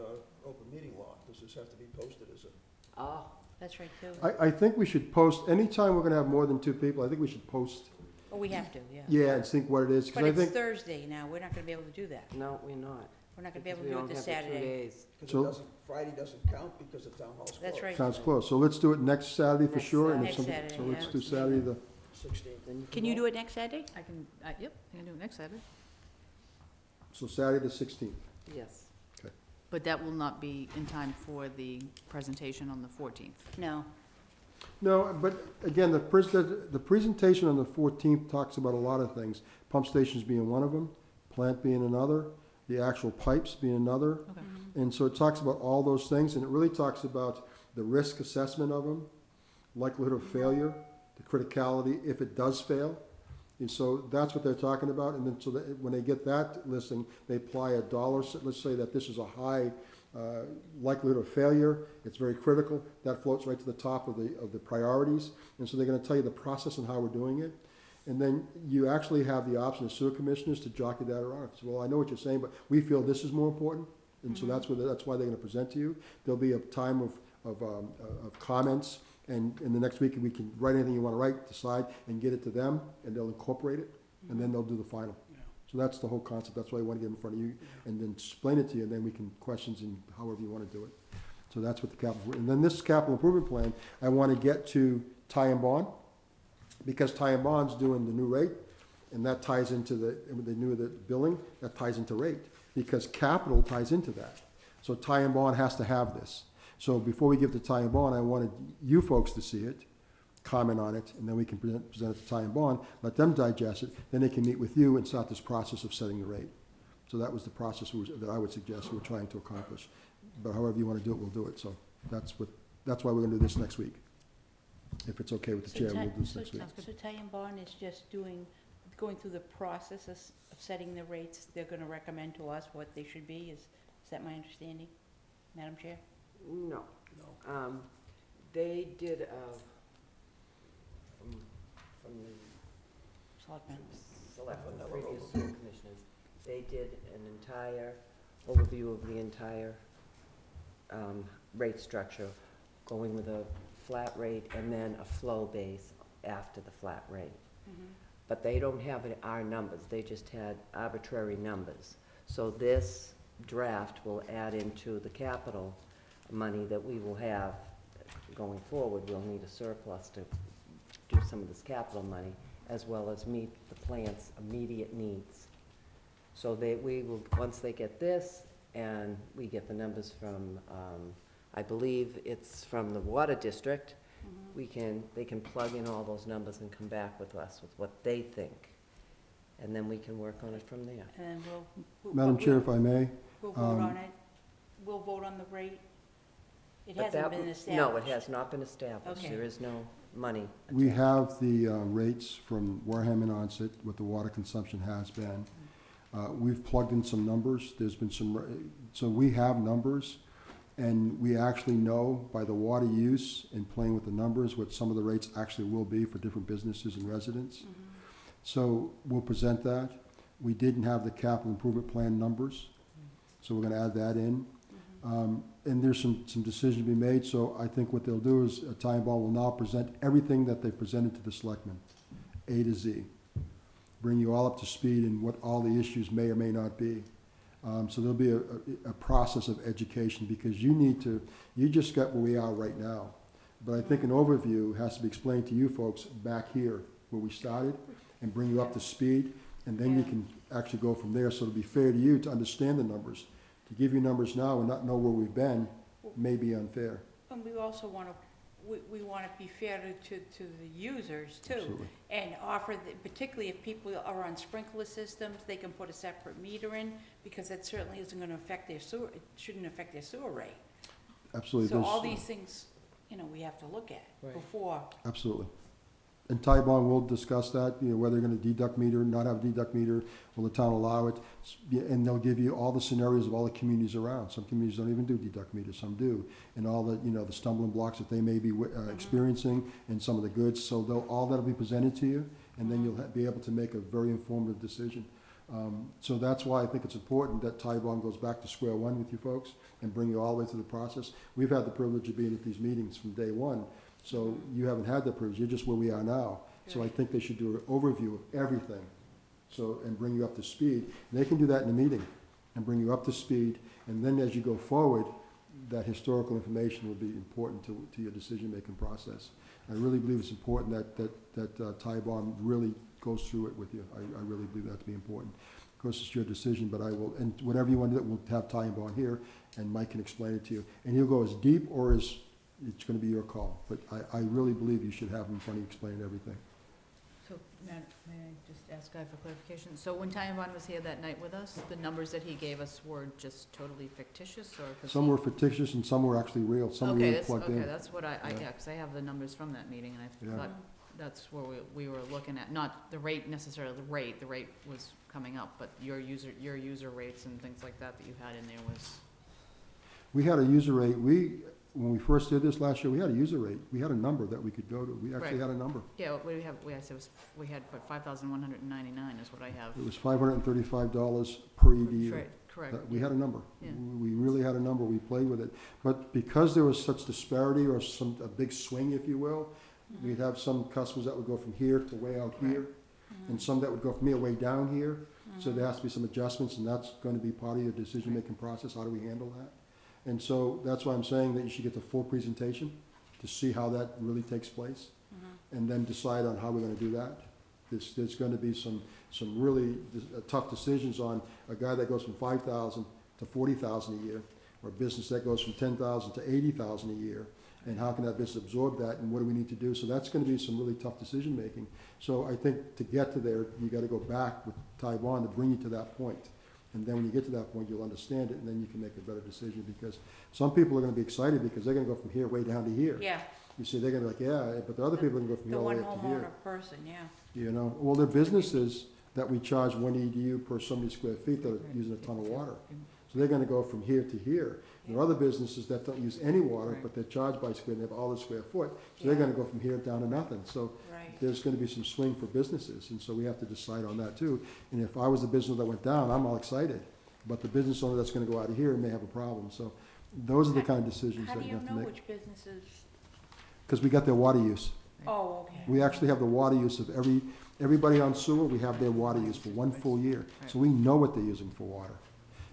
open meeting law. Does this have to be posted as a? Oh, That's right, too. I think we should post, anytime we're gonna have more than 2 people, I think we should post, Oh, we have to, yeah. yeah, and think what it is, because But I it's think, Thursday now, we're not gonna be able to do that. no, we're not. We're not gonna be able because to we do it this don't have the 2 Saturday. days. Because So- it doesn't, Friday doesn't count because the town hall's closed. That's right. sounds close, so let's do it next Saturday for Next sure, and if Next somebody, Saturday, so let's yeah. do Saturday the, 16th. Then Can you do it next Saturday? I can, yep, I can do it next Saturday. so Saturday the 16th. Yes. But that will not be in time for the presentation on the 14th. No. No, but again, the presentation on the 14th talks about a lot of things, pump stations being one of them, plant being another, the actual pipes being another. Okay. And so it talks about all those things, and it really talks about the risk assessment of them, likelihood of failure, the criticality if it does fail. And so that's what they're talking about, and then so that when they get that listing, they apply a dollar, let's say that this is a high likelihood of failure, it's very critical, that floats right to the top of the priorities. And so they're gonna tell you the process and how we're doing it. And then you actually have the option as sewer commissioners to jockey that around. So, well, I know what you're saying, but we feel this is more important. And so that's why they're gonna present to you. There'll be a time of comments, and in the next week, we can write anything you wanna write, decide, and get it to them, and they'll incorporate it, and then they'll do the final. Yeah. So that's the whole concept, that's why I wanna get in front of you, and then explain it to you, and then we can questions and however you wanna do it. So that's what the capital, and then this capital improvement plan, I wanna get to tie and bond, because tie and bond's doing the new rate, and that ties into the billing, that ties into rate, because capital ties into that. So tie and bond has to have this. So before we give to tie and bond, I wanted you folks to see it, comment on it, and then we can present it to tie and bond, let them digest it, then they can meet with you and start this process of setting the rate. So that was the process that I would suggest we're trying to accomplish. But however you want to do it, we'll do it. So that's why we're going to do this next week. If it's okay with the chair, we'll do this next week. So Ty and Bond is just going through the process of setting the rates. They're gonna recommend to us what they should be. Is that my understanding, Madam Chair? No. No. They did, from the Selectmen. selectmen, Vanilla previous overview. school commissioners, they did an entire overview of the entire rate structure, going with a flat rate and then a flow base after the flat rate. But they don't have our numbers, they just had arbitrary numbers. So this draft will add into the capital money that we will have going forward. We'll need a surplus to do some of this capital money, as well as meet the plant's immediate needs. So we will, once they get this, and we get the numbers from, I believe it's from the water district, they can plug in all those numbers and come back with us with what they think. And then we can work on it from there. And we'll. Madam Chair, if I may, We'll vote on it. We'll vote on the rate. It But hasn't that been w- established. No, it has not been established. Okay. There is no money. we attached. have the rates from Wareham and Onset, what the water consumption has been. We've plugged in some numbers. There's been so we have numbers, and we actually know by the water use and playing with the numbers what some of the rates actually will be for different businesses and residents. So we'll present that. We didn't have the capital improvement plan numbers, so we're gonna add that in. And there's some decisions to be made, so I think what they'll do is, Ty and Ball will now present everything that they presented to the selectmen, A to Z. Bring you all up to speed in what all the issues may or may not be. So there'll be a process of education, because you just got where we are right now. But I think an overview has to be explained to you folks back here where we started, and bring you up to speed, and then you Yeah. can actually go from there. So it'll be fair to you to understand the numbers. To give you numbers now and not know where we've been may be unfair. And we also want to, we want to be fair to the users too. Absolutely. And offer, particularly if people are on sprinkler systems, they can put a separate meter in, because that certainly isn't going to affect their sewer, it shouldn't affect their sewer rate. Absolutely. So all There's- these things, we have to look at Right. before. Absolutely. And Ty Bond will discuss that, whether they're gonna deduct meter, not have a deduct meter, will the town allow it? And they'll give you all the scenarios of all the communities around. Some communities don't even do deduct meters, some do. And all the, the stumbling blocks that they may be experiencing and some of the goods. So all that'll be presented to you, and then you'll be able to make a very informative decision. So that's why I think it's important that Ty Bond goes back to square one with you folks and bring you all the way through the process. We've had the privilege of being at these meetings from day one. So you haven't had that privilege, you're just where we are now. So I think they should do an overview of everything, and bring you up to speed. And they can do that in a meeting, and bring you up to speed, and then as you go forward, that historical information will be important to your decision-making process. I really believe it's important that Ty Bond really goes through it with you. I really believe that to be important. Of course, it's your decision, but I will, and whatever you want to do, we'll have Ty Bond here, and Mike can explain it to you. And he'll go as deep or as, it's gonna be your call, but I really believe you should have him in front of you explaining everything. So, may I just ask Guy for clarification? So when Ty was here that night with us, the numbers that he gave us were just totally fictitious, or? 'cause Some he- were fictitious and some were actually real, some were Okay, really plugged in. Okay, that's what Yeah. yeah, because I have the numbers from that meeting, and I Yeah. thought that's where we were looking at, not the rate necessarily, the rate was coming up, but your user rates and things like that you had in there was, We had a user rate, when we first did this last year, we had a user rate. We had a number that we could go to. We actually Right. had a number. yeah, we had, what, 5,199 is what I have. It was $535 per EDU. Right, correct. We had a number. Yeah. We really had a number. We played with it. But because there was such disparity or a big swing, if you will, we'd have some customers that would go from here to way out Right. here, and some that would go from here way down here. So there has to be some adjustments, and that's going to be part of your decision-making process. How do we handle that? And so that's why I'm saying that you should get the full presentation to see how that really takes place, and then decide on how we're gonna do that. There's gonna be some really tough decisions on a guy that goes from 5,000 to 40,000 a year, or a business that goes from 10,000 to 80,000 a year, and how can that business absorb that, and what do we need to do? So that's gonna be some really tough decision-making. So I think to get to there, you gotta go back with Ty Bond to bring you to that point. And then when you get to that point, you'll understand it, and then you can make a better decision, because some people are gonna be excited because they're gonna go from here way down to here. Yeah, You see, they're gonna be like, yeah, but the other people can go from the here all the one way up to here. homeowner person, yeah. Well, there are businesses that we charge 1 EDU per so many square feet that are using a ton of water. So they're gonna go from here to here. There are other businesses that don't use any water, Right. but they're charged by square, and they have all the square foot. So they're Yeah. gonna go from here down to nothing. So Right. there's gonna be some swing for businesses, and so we have to decide on that too. And if I was the business that went down, I'm all excited. But the business owner that's gonna go out of here may have a problem. So those are the kind of decisions How that do you you have to know make. which businesses? Because we got their water use. Oh, okay. We actually have the water use of everybody on sewer, we have their water use for 1 full year. So we know what they're using for water.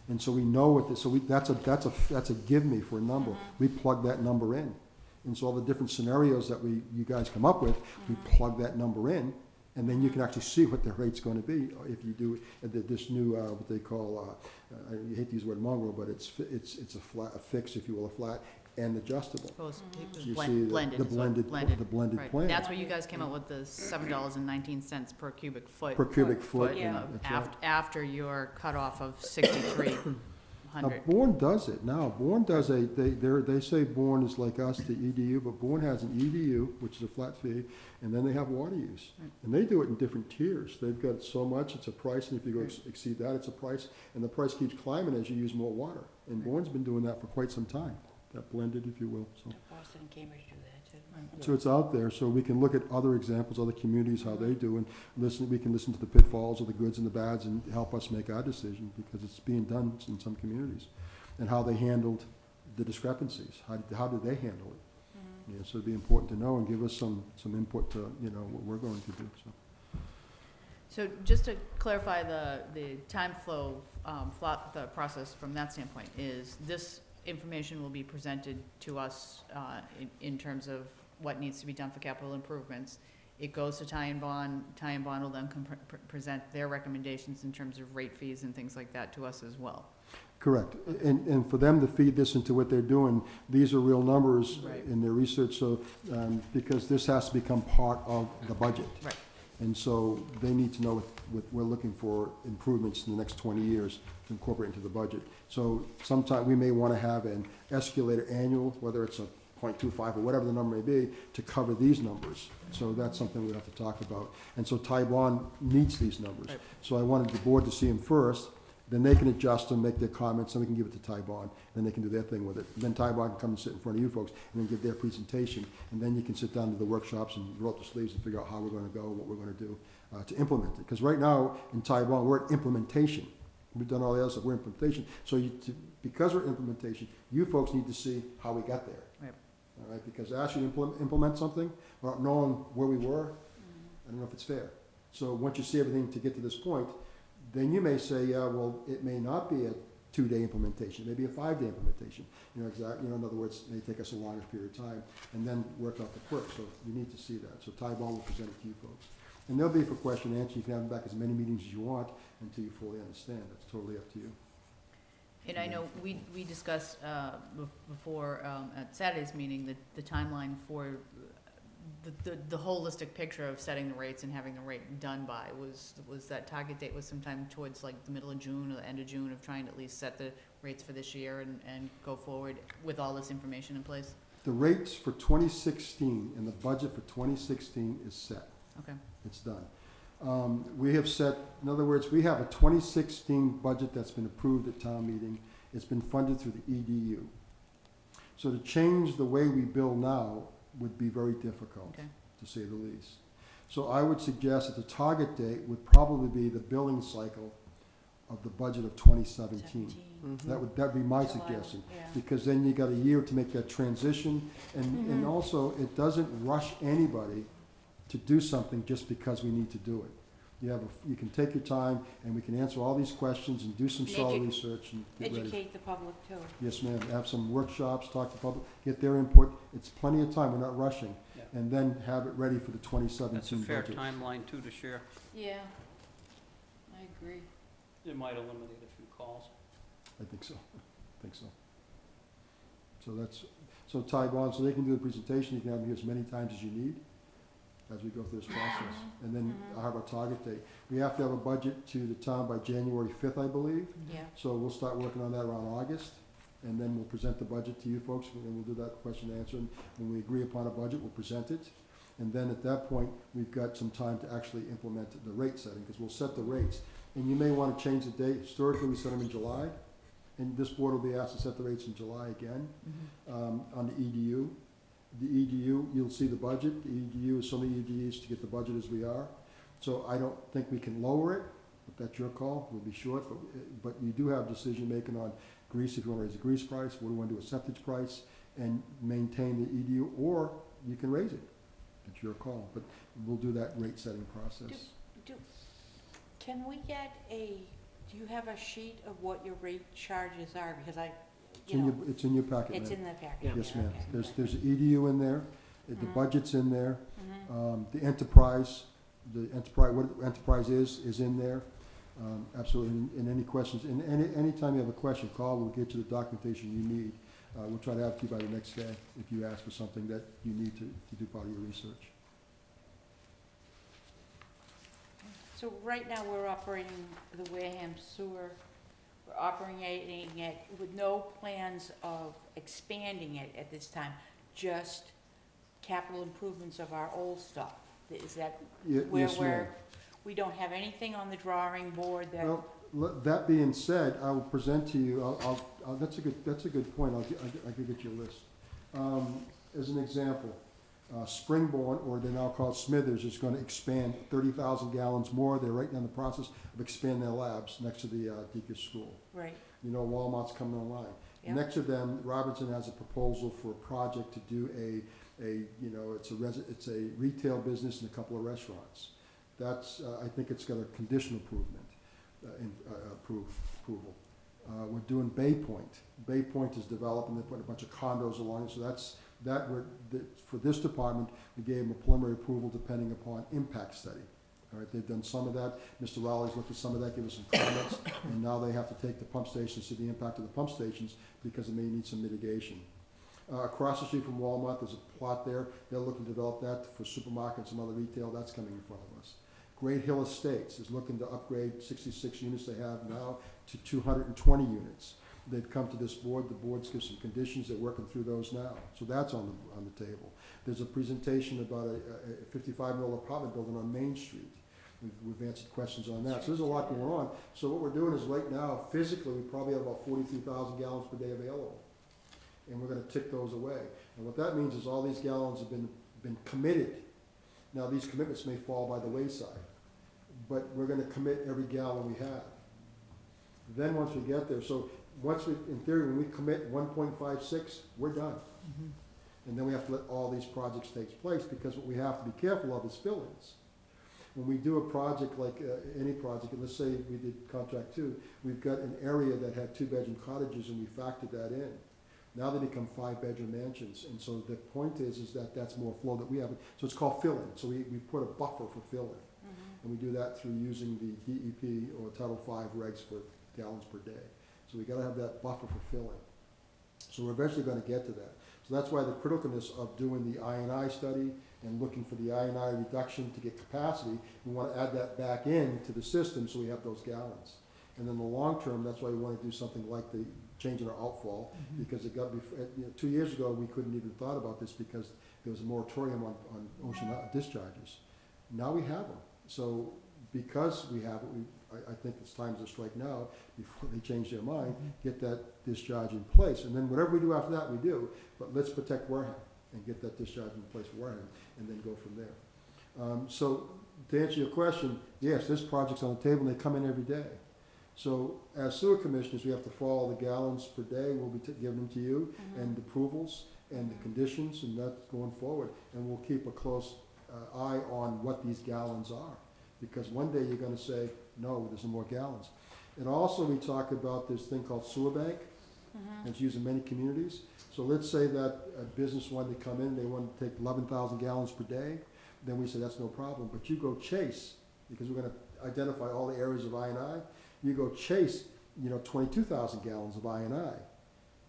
And so we know what, that's a give me for a number. We plug that number in. And so all the different scenarios that you guys come up with, we plug that number in, and then you can actually see what the rate's gonna be if you do this new, what they call, I hate to use the word mongrel, but it's a fix, if you will, a flat and adjustable. You see Blended. the is what- blended Right. plan. That's where you guys came up with the $7.19 per cubic foot. Per cubic foot. Yeah. That's right. After your cutoff of Now, 6,300. Bourne does it now. Bourne does they say Bourne is like us, the EDU, but Bourne has an EDU, which is a flat fee, and then they have water use. Right. And they do it in different tiers. They've got so much, it's a price, and if you go exceed that, it's a price, and the price keeps climbing as you use more water. And Right. Bourne's been doing that for quite some time, that blended, if you will, so. Boston and Cambridge do that too. So it's out there, so we can look at other examples, other communities, how they do, and we can listen to the pitfalls of the goods and the bads and help us make our decision, because it's being done in some communities. And how they handled the discrepancies, how did they handle it? Yeah, so it'd be important to know and give us some input to, what we're going to do, so. So just to clarify the time flow, the process from that standpoint is this information will be presented to us in terms of what needs to be done for capital improvements. It goes to Ty and Bond. Ty and Bond will then present their recommendations in terms of rate fees and things like that to us as well. Correct. And for them to feed this into what they're doing, these are real numbers Right. in their research, so, because this has to become part of the budget. Right. And so they need to know what we're looking for improvements in the next 20 years to incorporate into the budget. So sometime we may want to have an escalator annual, whether it's a 0.25 or whatever the number may be, to cover these numbers. So that's something we have to talk about. And so Taiwan meets these numbers. Right. So I wanted the board to see them first, then they can adjust them, make their comments, and we can give it to Taiwan, then they can do their thing with it. Then Taiwan can come and sit in front of you folks, and then give their presentation, and then you can sit down to the workshops and roll up the sleeves and figure out how we're gonna go, what we're gonna do, to implement it. Because right now, in Taiwan, we're at implementation. We've done all the other stuff, we're implementation. So because we're implementation, you folks need to see how we got there. Right. All right, because to ask you to implement something, without knowing where we were, I don't know if it's fair. So once you see everything to get to this point, then you may say, yeah, well, it may not be a 2-day implementation, maybe a 5-day implementation. You know, in other words, it may take us a longer period of time, and then work out the quirks. So you need to see that. So Taiwan will present it to you folks. And they'll be for question and answer. You can have them back as many meetings as you want until you fully understand. That's totally up to you. And I know we discussed before at Saturday's meeting, the timeline for the holistic picture of setting the rates and having the rate done by was that target date was sometime towards like the middle of June or the end of June of trying to at least set the rates for this year and go forward with all this information in place? The rates for 2016 and the budget for 2016 is set. Okay. It's done. We have set, in other words, we have a 2016 budget that's been approved at town meeting. It's been funded through the EDU. So to change the way we bill now would be very difficult, Okay. to say the least. So I would suggest that the target date would probably be the billing cycle of the budget of 2017. That'd be my July, suggestion, yeah. because then you got a year to make that transition, and also it doesn't rush anybody to do something just because we need to do it. You can take your time, and we can answer all these questions and do some solid research and get ready. Educate the public too. Yes, ma'am. Have some workshops, talk to the public, get their input. It's plenty of time. We're not rushing. Yeah. And then have it ready for the 2017 That's a budget. fair timeline too to share. Yeah, I agree. It might eliminate a few calls. I think so. So Taiwan, so they can do the presentation. You can have them here as many times as you need as we go through this process. And then I'll have our target date. We have to have a budget to the town by January 5th, I believe. Yeah. So we'll start working on that around August, and then we'll present the budget to you folks, and we'll do that question and answer. And when we agree upon a budget, we'll present it. And then at that point, we've got some time to actually implement the rate setting, because we'll set the rates. And you may want to change the date. Historically, we set them in July, and this board will be asked to set the rates in July again, on the EDU. The EDU, you'll see the budget. The EDU is so many EDUs to get the budget as we are. So I don't think we can lower it, but that's your call. We'll be short, but you do have decision-making on grease, if you want to raise the grease price, what do you want to do with septic price, and maintain the EDU, or you can raise it. It's your call, but we'll do that rate-setting process. Can we get do you have a sheet of what your rate charges are? Because It's in your packet, it's ma'am. in the packet. Yes, ma'am. Okay. There's an EDU in there, the Mhm. budget's in there, Mhm. what enterprise is in there. Absolutely, and any questions, and anytime you have a question, call, we'll get you the documentation you need. We'll try to have it to you by the next day if you ask for something that you need to do part of your research. So right now, we're operating the Wareham sewer, we're operating it with no plans of expanding it at this time, just capital improvements of our old stuff. Is that where Yes, ma'am. we don't have anything on the drawing board that? Well, that being said, I will present to you, that's a good point, I'll give it your list. As an example, Springborn, or they now call it Smithers, is gonna expand 30,000 gallons more. They're right now in the process of expanding their labs next to the Deacon's School. Right. You know, Walmart's coming online. Yep. Next to them, Robinson has a proposal for a project to do it's a retail business and a couple of restaurants. That's, I think it's got a conditional approval. We're doing Bay Point. Bay Point is developing, they're putting a bunch of condos along it, so for this department, we gave them a preliminary approval depending upon impact study. All right, they've done some of that. Mr. Rowley's looked at some of that, gave us some comments, and now they have to take the pump stations to the impact of the pump stations because it may need some mitigation. Across the street from Walmart, there's a plot there. They're looking to develop that for supermarkets and some other retail. That's coming in front of us. Great Hill Estates is looking to upgrade 66 units they have now to 220 units. They've come to this board, the board's given some conditions, they're working through those now. So that's on the table. There's a presentation about a 55-year-old apartment building on Main Street. We've answered questions on that. So there's a lot going on. So what we're doing is right now, physically, we probably have about 43,000 gallons per day available. And we're gonna tick those away. And what that means is all these gallons have been committed. Now, these commitments may fall by the wayside, but we're gonna commit every gallon we have. Then once we get there, so once we, in theory, when we commit 1.56, we're done. And then we have to let all these projects take place, because what we have to be careful of is fill-ins. When we do a project like any project, and let's say we did contract 2, we've got an area that had 2-bedroom cottages and we factored that in. Now they become 5-bedroom mansions, and so the point is that that's more flow that we have. So it's called fill-in. So we put a buffer for fill-in, and we do that through using the DEP or Title V regs for gallons per day. So we got to have that buffer for fill-in. So we're eventually going to get to that. So that's why the criticalness of doing the I&I study and looking for the I&I reduction to get capacity. We want to add that back into the system so we have those gallons. And then the long term, that's why we want to do something like the change in our outfall, because it got, 2 years ago, we couldn't even thought about this because there was a moratorium on ocean discharges. Now we have them. So because we have it, I think it's time to strike now before they change their mind, get that discharge in place. And then whatever we do after that, we do. But let's protect Wareham and get that discharge in place for Wareham and then go from there. So to answer your question, yes, this project's on the table and they come in every day. So as sewer commissioners, we have to follow the gallons per day. We'll be giving them to you and the approvals and the conditions, and that's going forward. And we'll keep a close eye on what these gallons are. Because one day you're going to say, no, there's no more gallons. And also we talk about this thing called sewer bank. It's used in many communities. So let's say that a business wanted to come in, they wanted to take 11,000 gallons per day. Then we say that's no problem. But you go chase, because we're going to identify all the areas of I&I. You go chase, 22,000 gallons of I&I.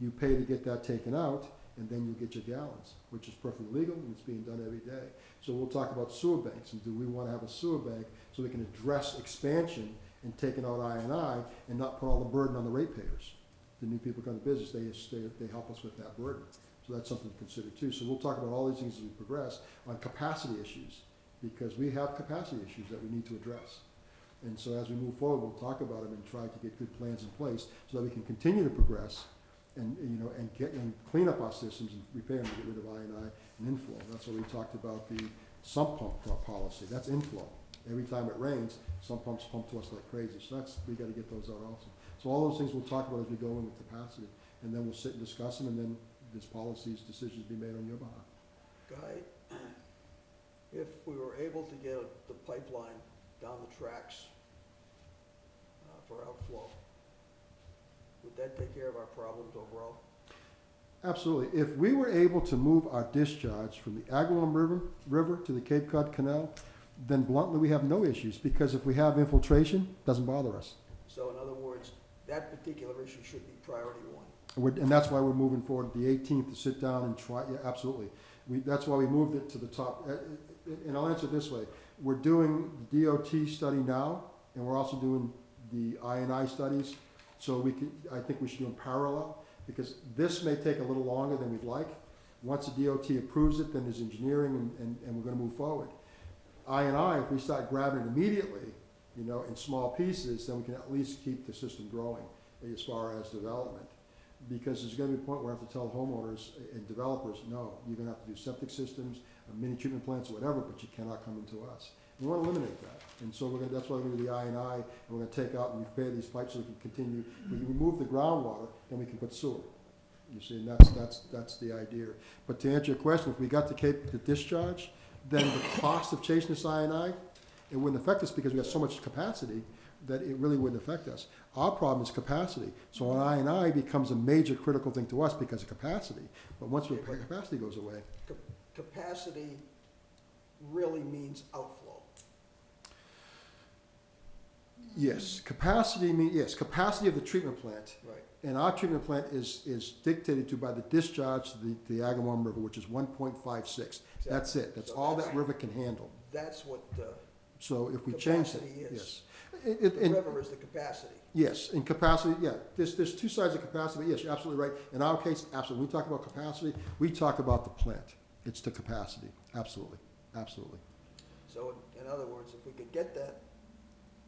You pay to get that taken out, and then you get your gallons, which is perfectly legal, and it's being done every day. So we'll talk about sewer banks, and do we want to have a sewer bank so we can address expansion and taking out I&I and not put all the burden on the ratepayers. The new people come to business, they help us with that burden. So that's something to consider too. So we'll talk about all these things as we progress on capacity issues, because we have capacity issues that we need to address. And so as we move forward, we'll talk about them and try to get good plans in place so that we can continue to progress and clean up our systems and repair them to get rid of I&I and inflow. That's why we talked about the sump pump policy. That's inflow. Every time it rains, sump pumps pump to us like crazy. So we got to get those out also. So all those things we'll talk about as we go in with capacity, and then we'll sit and discuss them, and then there's policies, decisions be made on your behalf. Guy, if we were able to get the pipeline down the tracks for outflow, would that take care of our problems overall? Absolutely. If we were able to move our discharge from the Agawam River to the Cape Cod Canal, then bluntly we have no issues, because if we have infiltration, it doesn't bother us. So in other words, that particular issue should be priority one. And that's why we're moving forward the 18th to sit down and try, yeah, absolutely. That's why we moved it to the top. And I'll answer it this way. We're doing the DOT study now, and we're also doing the I&I studies. So I think we should do them parallel, because this may take a little longer than we'd like. Once the DOT approves it, then there's engineering, and we're going to move forward. I&I, if we start grabbing it immediately, in small pieces, then we can at least keep the system growing as far as development. Because there's going to be a point where we have to tell homeowners and developers, no, you're going to have to do septic systems, mini treatment plants, or whatever, but you cannot come into us. We want to eliminate that. And so that's why we're going to do the I&I, and we're going to take out and repair these pipes so we can continue. If we can remove the groundwater, then we can put sewer. You see, and that's the idea. But to answer your question, if we got the discharge, then the cost of chasing this I&I, it wouldn't affect us because we have so much capacity that it really wouldn't affect us. Our problem is capacity. So an I&I becomes a major critical thing to us because of capacity. But once the capacity goes away. Capacity really means outflow. Yes, capacity of the treatment plant. Right. And our treatment plant is dictated to by the discharge to the Agawam River, which is 1.56. Exactly. That's it. That's all that river can handle. That's what so if we change it, capacity is. yes. The river is the capacity. Yes, in capacity, yeah, there's two sides of capacity, yes, you're absolutely right. In our case, absolutely, when we talk about capacity, we talk about the plant. It's the capacity, absolutely, absolutely. So in other words, if we could get that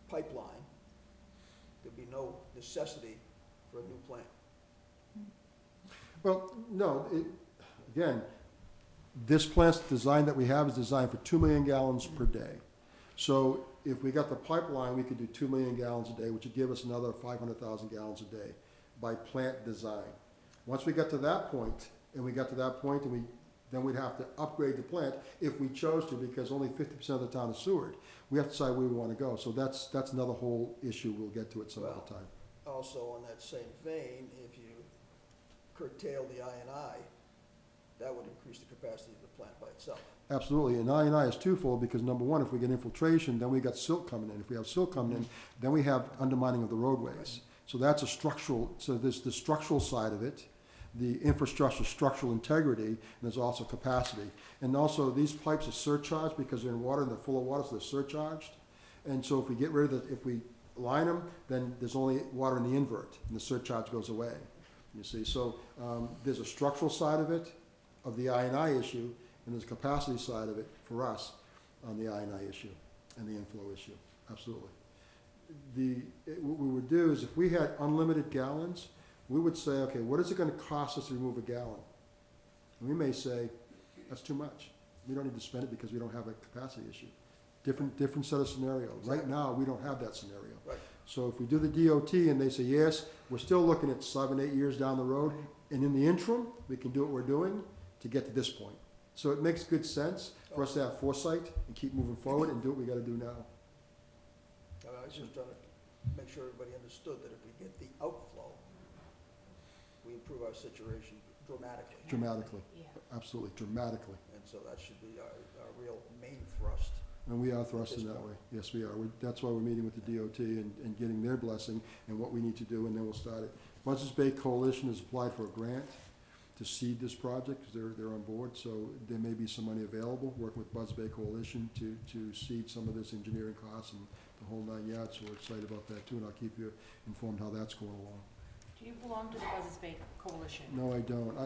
pipeline, there'd be no necessity for a new plant. Well, no, again, this plant's design that we have is designed for 2 million gallons per day. So if we got the pipeline, we could do 2 million gallons a day, which would give us another 500,000 gallons a day by plant design. Once we get to that point, and then we'd have to upgrade the plant if we chose to, because only 50% of the town is Seward. We have to decide where we want to go. So that's another whole issue. We'll get to it some other time. Also, on that same vein, if you curtail the I&I, that would increase the capacity of the plant by itself. Absolutely, and I&I is twofold, because number one, if we get infiltration, then we got silt coming in. If we have silt coming in, then we have undermining of the roadways. So that's a structural, so there's the structural side of it, the infrastructure, structural integrity, and there's also capacity. And also, these pipes are surcharged because they're in water and they're full of water, so they're surcharged. And so if we get rid of if we line them, then there's only water in the invert, and the surcharge goes away, you see. So there's a structural side of it, of the I&I issue, and there's a capacity side of it for us on the I&I issue and the inflow issue, absolutely. What we would do is if we had unlimited gallons, we would say, okay, what is it gonna cost us to remove a gallon? And we may say, that's too much. We don't need to spend it because we don't have a capacity issue. Different set of scenarios. Right now, we don't have that scenario. Right. So if we do the DOT and they say, yes, we're still looking at 7, 8 years down the road, and in the interim, we can do what we're doing to get to this point. So it makes good sense for us to have foresight and keep moving forward and do what we gotta do now. I was just trying to make sure everybody understood that if we get the outflow, we improve our situation dramatically. Dramatically, Yeah. absolutely, dramatically. And so that should be our real main thrust. And we are thrusting that way. Yes, we are. That's why we're meeting with the DOT and getting their blessing and what we need to do, and then we'll start it. Buzzards Bay Coalition has applied for a grant to seed this project, because they're on board, so there may be some money available, working with Buzzards Bay Coalition to seed some of this engineering costs and the whole 9 yards, so we're excited about that too, and I'll keep you informed how that's going along. Do you belong to the Buzzards Bay Coalition? No, I don't.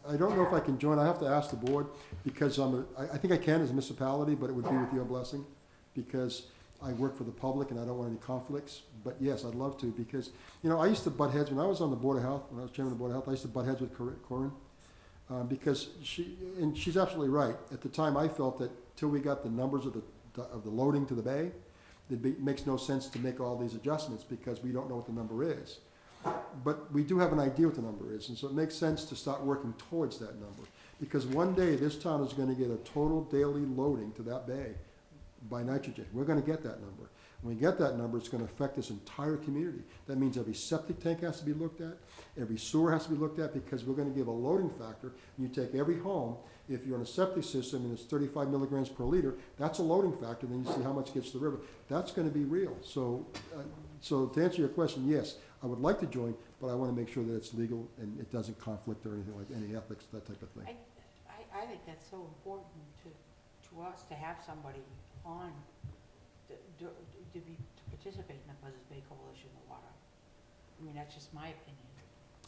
I don't know if I can join. I have to ask the board, because I think I can as a municipality, but it would be with your blessing, because I work for the public and I don't want any conflicts. But yes, I'd love to, because, you know, I used to butt heads, when I was on the Board of Health, when I was chairman of the Board of Health, I used to butt heads with Corinne, because she's absolutely right. At the time, I felt that till we got the numbers of the loading to the bay, it makes no sense to make all these adjustments, because we don't know what the number is. But we do have an idea what the number is, and so it makes sense to start working towards that number. Because one day, this town is gonna get a total daily loading to that bay by nitrogen. We're gonna get that number. When we get that number, it's gonna affect this entire community. That means every septic tank has to be looked at, every sewer has to be looked at, because we're gonna give a loading factor. You take every home, if you're in a septic system and it's 35 milligrams per liter, that's a loading factor, then you see how much gets to the river. That's gonna be real. So to answer your question, yes, I would like to join, but I wanna make sure that it's legal and it doesn't conflict or anything like any ethics, that type of thing. I think that's so important to us to have somebody on to participate in the Buzzards Bay Coalition of Water. I mean, that's just my opinion.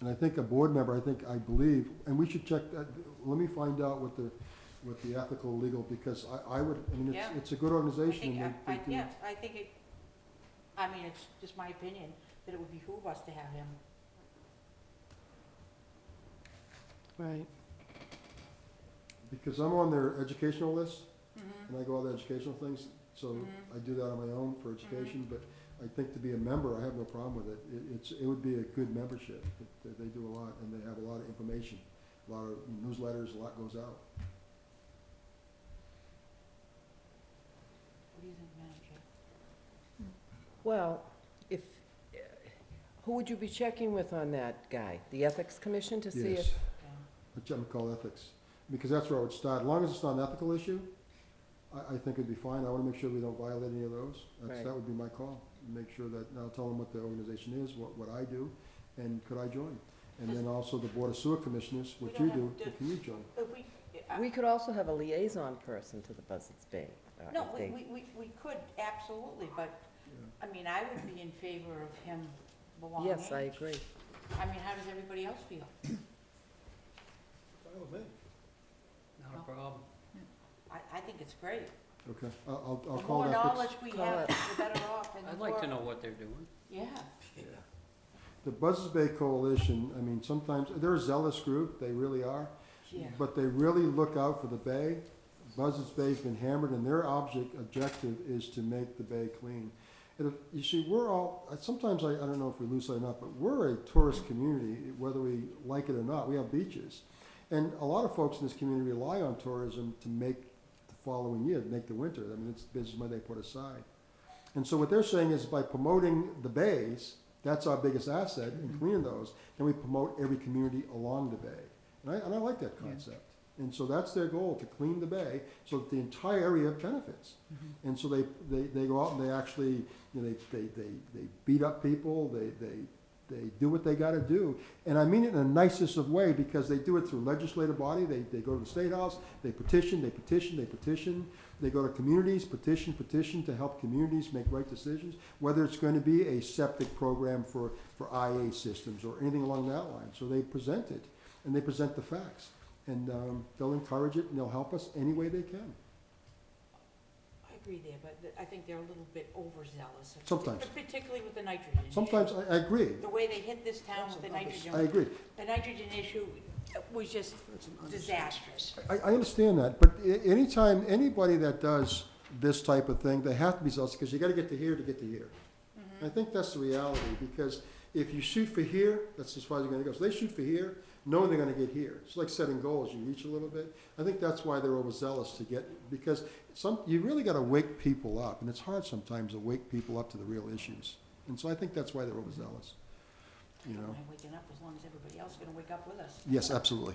And I think a board member, I believe, and we should check that, let me find out what the ethical, legal, because I mean, Yeah. it's a good organization. and they do- Yes, I think I mean, it's just my opinion that it would behoove us to have him. Right. Because I'm on their educational list, Mm-hmm. and I go all the educational things, so Mhm. I do that on my own for education, but I think to be a member, I have no problem with it. It would be a good membership. They do a lot, and they have a lot of information, a lot of newsletters, a lot goes out. What do you think, Madam Chair? Well, who would you be checking with on that guy? The Ethics Commission to see Yes, if? which I'm call ethics, because that's where I would start. As long as it's not an ethical issue, I think it'd be fine. I wanna make sure we don't violate any of those. Right. That would be my call. Make sure that, I'll tell them what the organization is, what I do, and could I join? And then also the Board of Sewer Commissioners, what We you don't do, have to- can you join? If we, We could also have a liaison person to the Buzzards Bay. no, if they- we could, absolutely, but I mean, I would be in favor of him belonging. Yes, I agree. I mean, how does everybody else feel? Not a problem. I think it's great. Okay, I'll The call more ethics. knowledge we Call have, it. the better off, and the I'd like to more- know what they're doing. Yeah. The Buzzards Bay Coalition, I mean, sometimes, they're a zealous group, they really are, Yeah. but they really look out for the bay. Buzzards Bay's been hammered, and their objective is to make the bay clean. And if, you see, we're all, sometimes I don't know if we lose sight or not, but we're a tourist community, whether we like it or not. We have beaches. And a lot of folks in this community rely on tourism to make the following year, to make the winter. I mean, it's business money they put aside. And so what they're saying is by promoting the bays, that's our biggest asset in cleaning those, then we promote every community along the bay. And I like that concept. And so that's their goal, to clean the bay so that the entire area benefits. And so they go out and they actually, you know, they beat up people, they do what they gotta do. And I mean it in the nicest of way, because they do it through legislative body, they go to the State House, they petition, they petition, they petition. They go to communities, petition to help communities make right decisions, whether it's going to be a septic program for IA systems or anything along that line. So they present it, and they present the facts. And they'll encourage it, and they'll help us any way they can. I agree there, but I think they're a little bit overzealous. Sometimes. Particularly with the nitrogen issue. Sometimes, I agree. The way they hit this town with the nitrogen. I agree. The nitrogen issue was just disastrous. I understand that, but anytime, anybody that does this type of thing, they have to be zealous, because you gotta get to here to get to here. And I think that's the reality, because if you shoot for here, that's as far as you're gonna go. So they shoot for here, knowing they're gonna get here. It's like setting goals, you reach a little bit. I think that's why they're overzealous to get, because you really gotta wake people up, and it's hard sometimes to wake people up to the real issues. And so I think that's why they're overzealous, you I don't know? mind waking up as long as everybody else is gonna wake up with us. Yes, absolutely.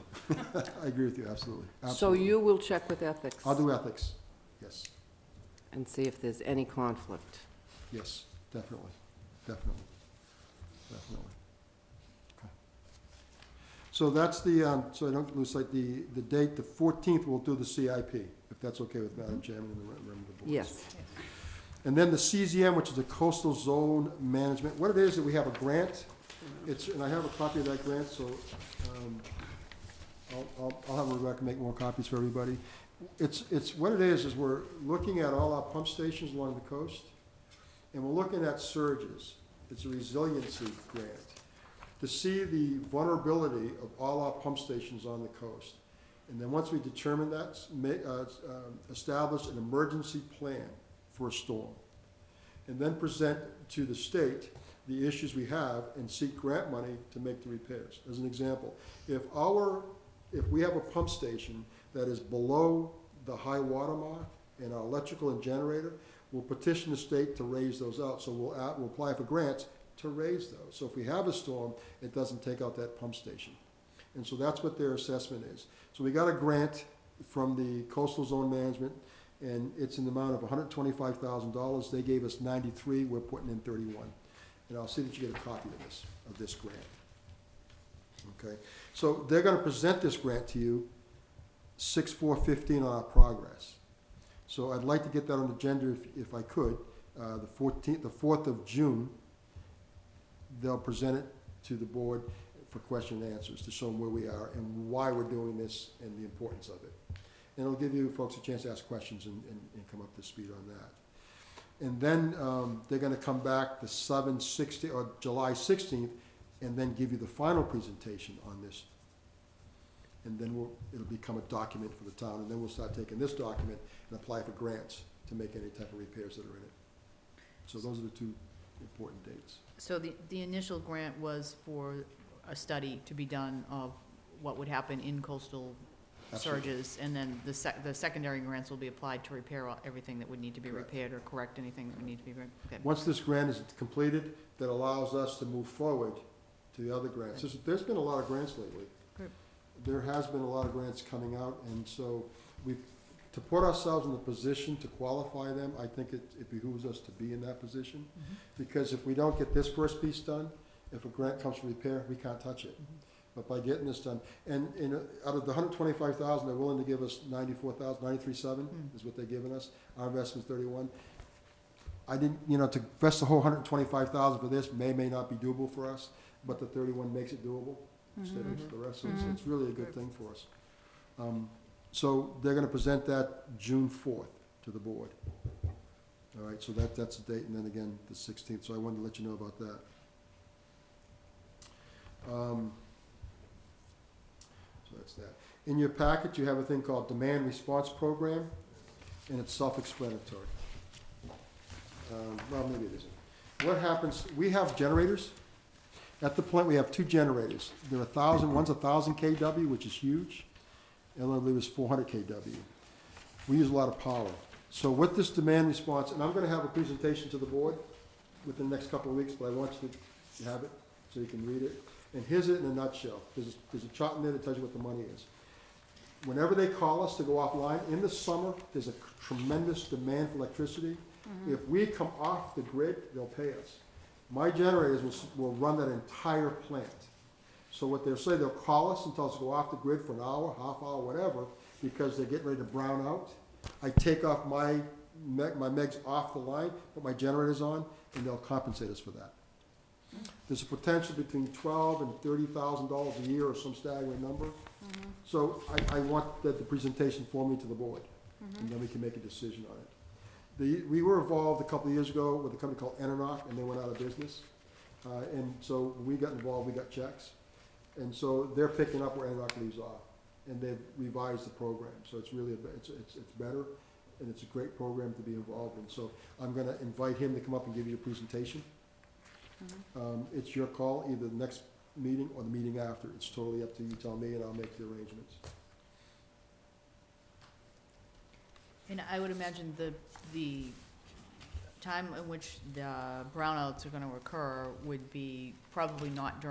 I agree with you, absolutely. So Absolutely. you will check with ethics? I'll do ethics, yes, And see if there's any conflict. yes, definitely, definitely, definitely. Okay. So that's the, so I don't lose sight, the date, the 14th, we'll do the CIP, if that's okay with Madam Chairman and the member of the board. Yes. And then the CZM, which is the Coastal Zone Management, what it is that we have a grant, and I have a copy of that grant, so, I'll have Rebecca make more copies for everybody. It's, what it is we're looking at all our pump stations along the coast, and we're looking at surges. It's a resiliency grant, to see the vulnerability of all our pump stations on the coast. And then once we determine that, establish an emergency plan for a storm. And then present to the state the issues we have and seek grant money to make the repairs. As an example, if we have a pump station that is below the high water mark and our electrical and generator, we'll petition the state to raise those out. So we'll apply for grants to raise those. So if we have a storm, it doesn't take out that pump station. And so that's what their assessment is. So we got a grant from the Coastal Zone Management, and it's in the amount of $125,000. They gave us 93, we're putting in 31. And I'll see that you get a copy of this grant. Okay, so they're gonna present this grant to you 6/4/15 on our progress. So I'd like to get that on the agenda if I could, the 4th of June. They'll present it to the board for question and answers to show them where we are and why we're doing this and the importance of it. And it'll give you folks a chance to ask questions and come up to speed on that. And then they're gonna come back the July 16th, and then give you the final presentation on this. And then it'll become a document for the town, and then we'll start taking this document and apply for grants to make any type of repairs that are in it. So those are the two important dates. So the initial grant was for a study to be done of what would happen in coastal Absolutely. surges, and then the secondary grants will be applied to repair everything that would need to be Correct. repaired, or correct anything that would need to be repaired. Once this grant is completed, that allows us to move forward to the other grants. There's been a lot of grants lately. Good. There has been a lot of grants coming out, and so to put ourselves in the position to qualify them, I think it behooves us to be in that position. Because if we don't get this first piece done, if a grant comes for repair, we can't touch it. But by getting this done, and out of the $125,000, they're willing to give us $94,000, $93,700 is what they're giving us. Our investment's $31,000. I didn't, you know, to invest the whole $125,000 for this may not be doable for us, but the 31 makes it doable instead of the rest, so it's really a good thing for us. So they're gonna present that June 4th to the board. All right, so that's the date, and then again, the 16th, so I wanted to let you know about that. So that's that. In your packet, you have a thing called Demand Response Program, and it's self-explanatory. Well, maybe it isn't. What happens, we have generators. At the plant, we have 2 generators. They're 1,000, one's 1,000 kW, which is huge. The other, I believe, is 400 kW. We use a lot of power. So with this demand response, and I'm gonna have a presentation to the board within the next couple of weeks, but I want you to have it so you can read it. And here's it in a nutshell. There's a chart in there that tells you what the money is. Whenever they call us to go offline, in the summer, there's a tremendous demand for electricity. If we come off the grid, they'll pay us. My generators will run that entire plant. So what they'll say, they'll call us and tell us to go off the grid for an hour, half hour, whatever, because they're getting ready to brown out. I take off my megs off the line, put my generators on, and they'll compensate us for that. There's a potential between $12,000 and $30,000 a year or some staggering number. So I want the presentation for me to the board, and then we can make a decision on it. We were involved a couple of years ago with a company called Anion, and they went out of business. And so when we got involved, we got checks. And so they're picking up where Anion leaves off, and they've revised the program. So it's really, it's better, and it's a great program to be involved in. So I'm gonna invite him to come up and give you a presentation. It's your call, either the next meeting or the meeting after. It's totally up to you. Tell me, and I'll make the arrangements. And I would imagine the time in which the brownouts are gonna occur would be probably not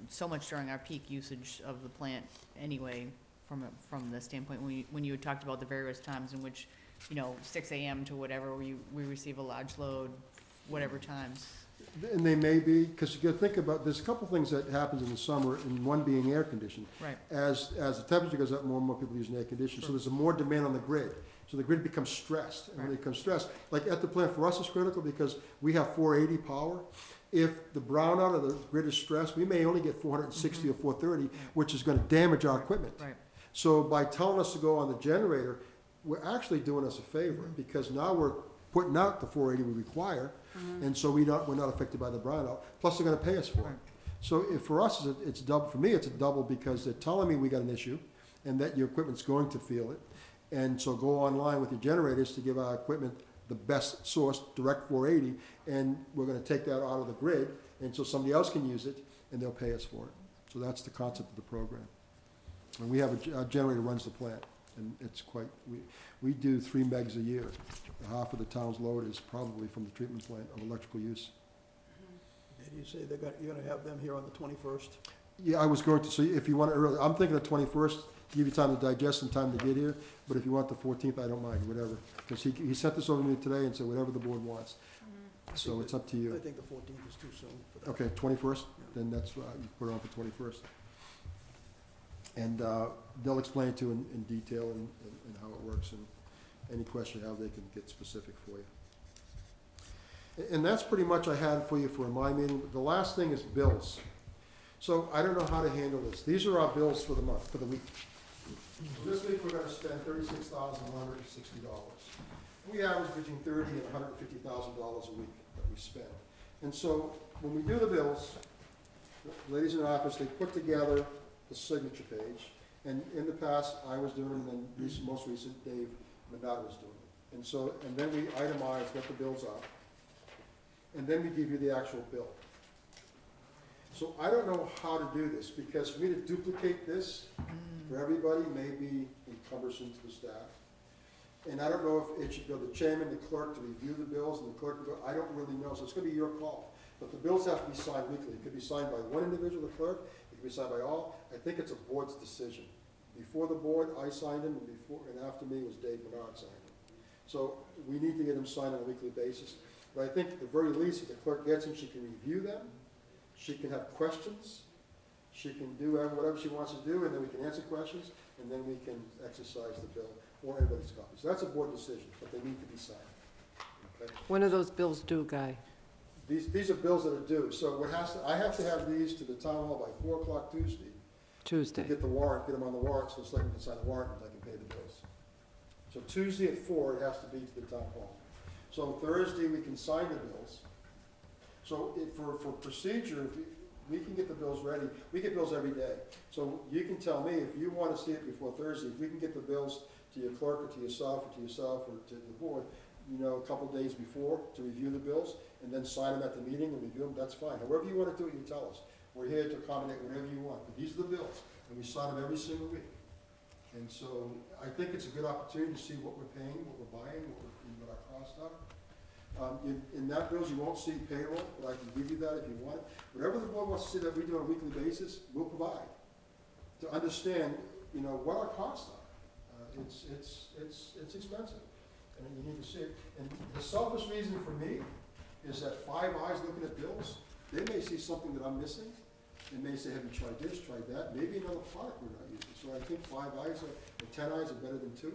so much during our peak usage of the plant anyway, from the standpoint, when you had talked about the various times in which, 6 AM to whatever, we receive a large load, whatever times. And they may be, because you gotta think about, there's a couple things that happens in the summer, and one being air conditioning. Right. As the temperature goes up, more and more people using air conditioning, so there's more demand on the grid. So the grid becomes stressed, and when it becomes stressed, like at the plant, for us it's critical because we have 480 power. If the brownout or the grid is stressed, we may only get 460 or 430, which is gonna damage our equipment. Right. So by telling us to go on the generator, we're actually doing us a favor, because now we're putting out the 480 we require, and so we're not affected by the brownout, plus they're gonna pay us for it. Right. So for us, it's double, for me, it's a double, because they're telling me we got an issue, and that your equipment's going to feel it. And so go online with your generators to give our equipment the best source, direct 480, and we're gonna take that out of the grid, and so somebody else can use it, and they'll pay us for it. So that's the concept of the program. And we have a generator runs the plant, and it's quite, we do 3 megs a year. Half of the town's load is probably from the treatment plant of electrical use. And you say you're gonna have them here on the 21st? Yeah, I was going to, so if you want it early, I'm thinking the 21st, to give you time to digest and time to get here, but if you want the 14th, I don't mind, whatever. Because he sent this over to me today and said whatever the board wants. So it's up to I you. think the 14th is too soon for that. Okay, 21st, then that's, you put it on for 21st. And they'll explain it to you in detail and how it works, and any question you have, they can get specific for you. And that's pretty much I had for you for my meeting. The last thing is bills. So I don't know how to handle this. These are our bills for the month, for the week. So this week, we're gonna spend $36,160. We average between $30,000 and $150,000 a week that we spend. And so when we do the bills, the ladies in the office, they put together the signature page. And in the past, I was doing it, and then most recent, Dave Menard was doing it. And then we itemize what the bills are. And then we give you the actual bill. So I don't know how to do this, because for me to duplicate this for everybody may be cumbersome to the staff. And I don't know if it should go to the chairman, the clerk to review the bills, and the clerk to go, I don't really know, so it's gonna be your call. But the bills have to be signed weekly. It could be signed by one individual, the clerk, it could be signed by all. I think it's a board's decision. Before the board, I signed them, and after me was Dave Menard signed them. So we need to get them signed on a weekly basis. But I think at the very least, if the clerk gets them, she can review them. She can have questions, she can do whatever she wants to do, and then we can answer questions, and then we can exercise the bill, or everybody's copy. So that's a board decision, but they need to be signed, When are those bills due, Guy? These are bills that are due, so I have to have these to the town hall by 4 o'clock Tuesday. To Tuesday. get the warrant, get them on the warrant, so the selectmen can sign the warrant and I can pay the bills. So Tuesday at 4, it has to be to the town hall. So Thursday, we can sign the bills. So for procedure, we can get the bills ready, we get bills every day. So you can tell me, if you want to see it before Thursday, if we can get the bills to your clerk or to yourself or to the board, a couple days before to review the bills, and then sign them at the meeting and review them, that's fine. However you want to do it, you tell us. We're here to accommodate whatever you want, but these are the bills, and we sign them every single week. And so I think it's a good opportunity to see what we're paying, what we're buying, what our costs are. In that bills, you won't see payroll, but I can give you that if you want. Whatever the board wants to see that we do on a weekly basis, we'll provide, to understand, what our costs are. It's expensive, and you need to see it. And the selfish reason for me is that 5 eyes looking at bills, they may see something that I'm missing. They may say, have you tried this, tried that, maybe another product we're not using. So I think 5 eyes or 10 eyes are better than 2.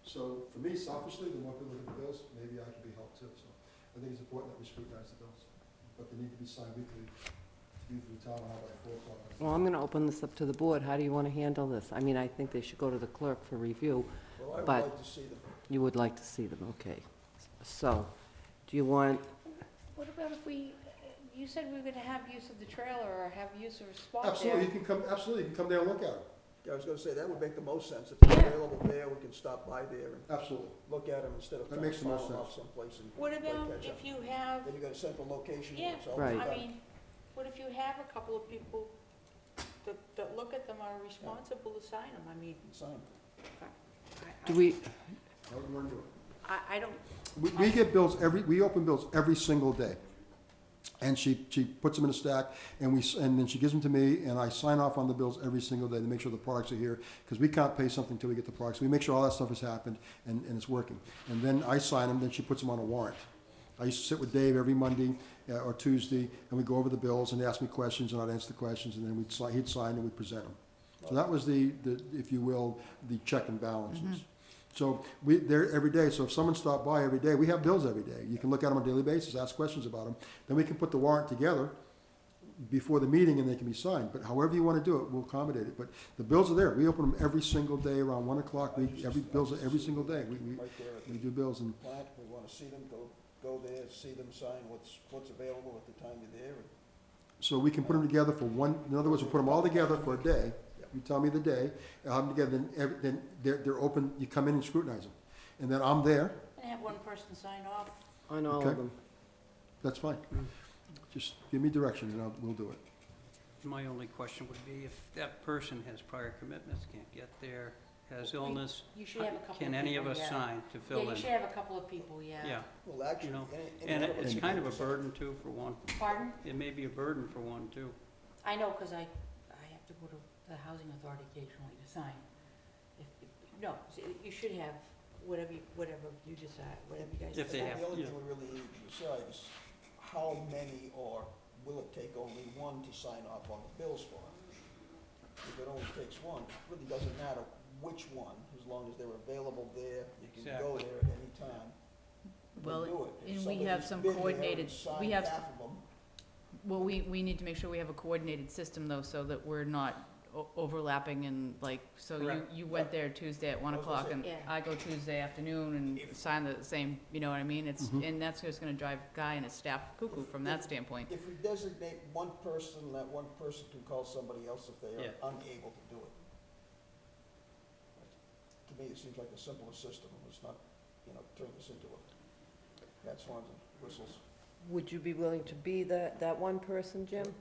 So for me, selfishly, the more people look at the bills, maybe I can be helped too. So I think it's important that we scrutinize the bills, but they need to be signed weekly, to be through the town hall by 4 o'clock. Well, I'm gonna open this up to the board. How do you wanna handle this? I mean, I think they should go to the clerk for review. Well, I would But- like to see them. You would like to see them, okay. So, do you want, What about if you said we were gonna have use of the trailer or have use of a spot there? Absolutely, you can come there and look at them. Yeah, I was gonna say, that would make the most sense. If they're Yeah. available there, we can stop by there and Absolutely. look at them instead of That trying to makes the most follow them off sense. someplace and What play about catch up. if you have, Then you got a central location where yeah, it's all Right. done. I mean, what if you have a couple of people that look at them are responsible to sign them? I mean, Sign. do we, I would want to do it. I don't, We get bills we open bills every single day. And she puts them in a stack, and then she gives them to me, and I sign off on the bills every single day to make sure the products are here, because we can't pay something until we get the products. We make sure all that stuff has happened and it's working. And then I sign them, then she puts them on a warrant. I used to sit with Dave every Monday or Tuesday, and we'd go over the bills and ask me questions, and I'd answer the questions, and then he'd sign and we'd present them. So that was the if you will, the check and balances. So they're every day, so if someone stopped by every day, we have bills every day. You can look at them on a daily basis, ask questions about them. Then we can put the warrant together before the meeting and they can be signed. But however you want to do it, we'll accommodate it. But the bills are there. We open them every single day around 1 o'clock. Bills are every single day. Right there at We the do bills and, plant, we wanna see them, go there, see them, sign what's available at the time you're there. And so we can put them together for one, in other words, we'll put them all together for a day. You tell me the day, I'll have them together, then they're open, you come in and scrutinize them. And then I'm there, and have one person sign off. on all Okay. of them? that's fine. Just give me direction and we'll do it. My only question would be, if that person has prior commitments, can't get there, has illness, You should have a couple of people, can any of us yeah. sign to Yeah, fill you in? should have a couple of people, yeah. Yeah, Well, actually, know, any and one of us it's can kind do of a the burden too, for one. Pardon? It may be a burden for one too. I know, because I have to go to the housing authority occasionally to sign. No, you should have whatever you decide, whatever you guys If they decide. have- The only yeah. thing we really need to decide is how many, or will it take only one to sign off on the bills for it? If it only takes one, it really doesn't matter which one, as long as they're available there, you can go Exactly. there at any time. Well, and do it. If and we have somebody's some been there coordinated- and signed we have- half of them, Well, we need to make sure we have a coordinated system though, so that we're not overlapping and like, so Correct. you went there Tuesday at 1 I was gonna o'clock and say- Yeah. I go Tuesday afternoon and If- sign the same, you know what I mean? It's, Mhm. and that's just gonna drive Guy and his staff cuckoo from that standpoint. if we designate one person, that one person can call somebody else if they Yeah. are unable to do it. To me, it seems like the simplest system, let's not, turn this into a cat's horns and whistles. Would you be willing to be that one person, Jim?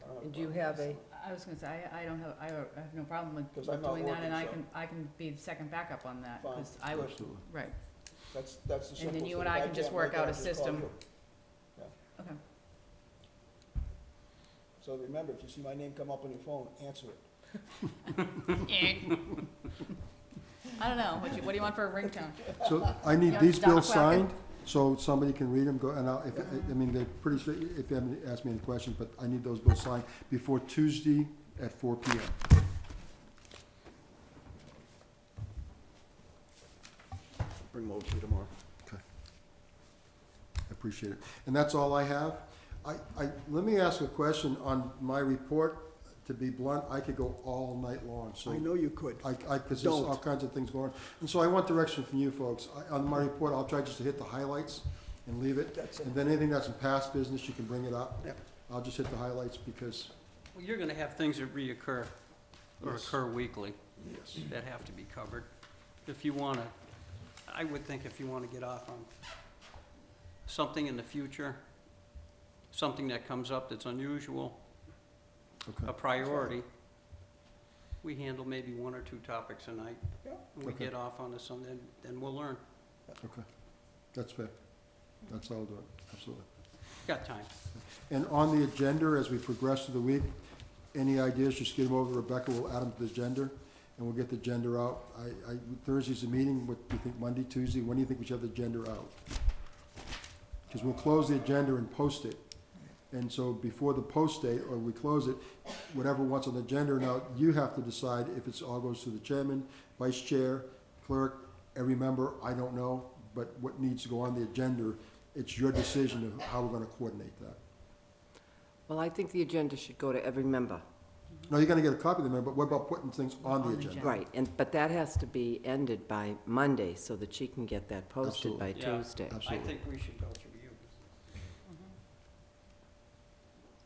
I don't And do you problem have with a, I was gonna say, I have no problem with 'Cause I'm not doing that, and working, I can be the second backup on that, Fine. 'cause I would, Absolutely. right, That's the simplest and then you thing. and If I can just can't work make it, out I'll a just call system. you. Okay. So remember, if you see my name come up on your phone, answer it. I don't know, what do you want for a ringtone? So I need Yeah, these Doc bills Quacken. signed, so somebody can read them, I mean, they're pretty straight, if you haven't asked me any questions, but I need those bills signed before Tuesday at 4 PM. Bring them over to you tomorrow. appreciate it. And that's all I have. Let me ask a question on my report. To be blunt, I could go all night long, so. I know you could. Because there's all kinds of things going on. And so I want direction from you folks. On my report, I'll try just to hit the highlights and leave it. That's it. And then anything that's in past business, you can bring it up. Yep. I'll just hit the highlights because, Well, you're gonna have things that reoccur or Yes. occur weekly Yes. that have to be covered. If you wanna, I would think if you wanna get off on something in the future, something that comes up that's unusual, okay. a priority, we handle maybe 1 or 2 topics a night. Yeah. And we Okay. get off on some, then we'll learn. Okay, that's fair. That's how I'll do it, absolutely. Got time. And on the agenda, as we progress through the week, any ideas, just get them over to Rebecca, we'll add them to the agenda, and we'll get the agenda out. Thursday's a meeting, what do you think, Monday, Tuesday, when do you think we should have the agenda out? Because we'll close the agenda and post it. And so before the post date, or we close it, whatever what's on the agenda, now you have to decide if it's all goes to the chairman, vice chair, clerk, every member, I don't know, but what needs to go on the agenda, it's your decision of how we're gonna coordinate that. Well, I think the agenda should go to every member. No, you're gonna get a copy of the member, but what about putting things on the On the agenda? agenda. Right, but that has to be ended by Monday so that she can get that posted by Absolutely. Yeah. Tuesday. I Absolutely. think we should go through you.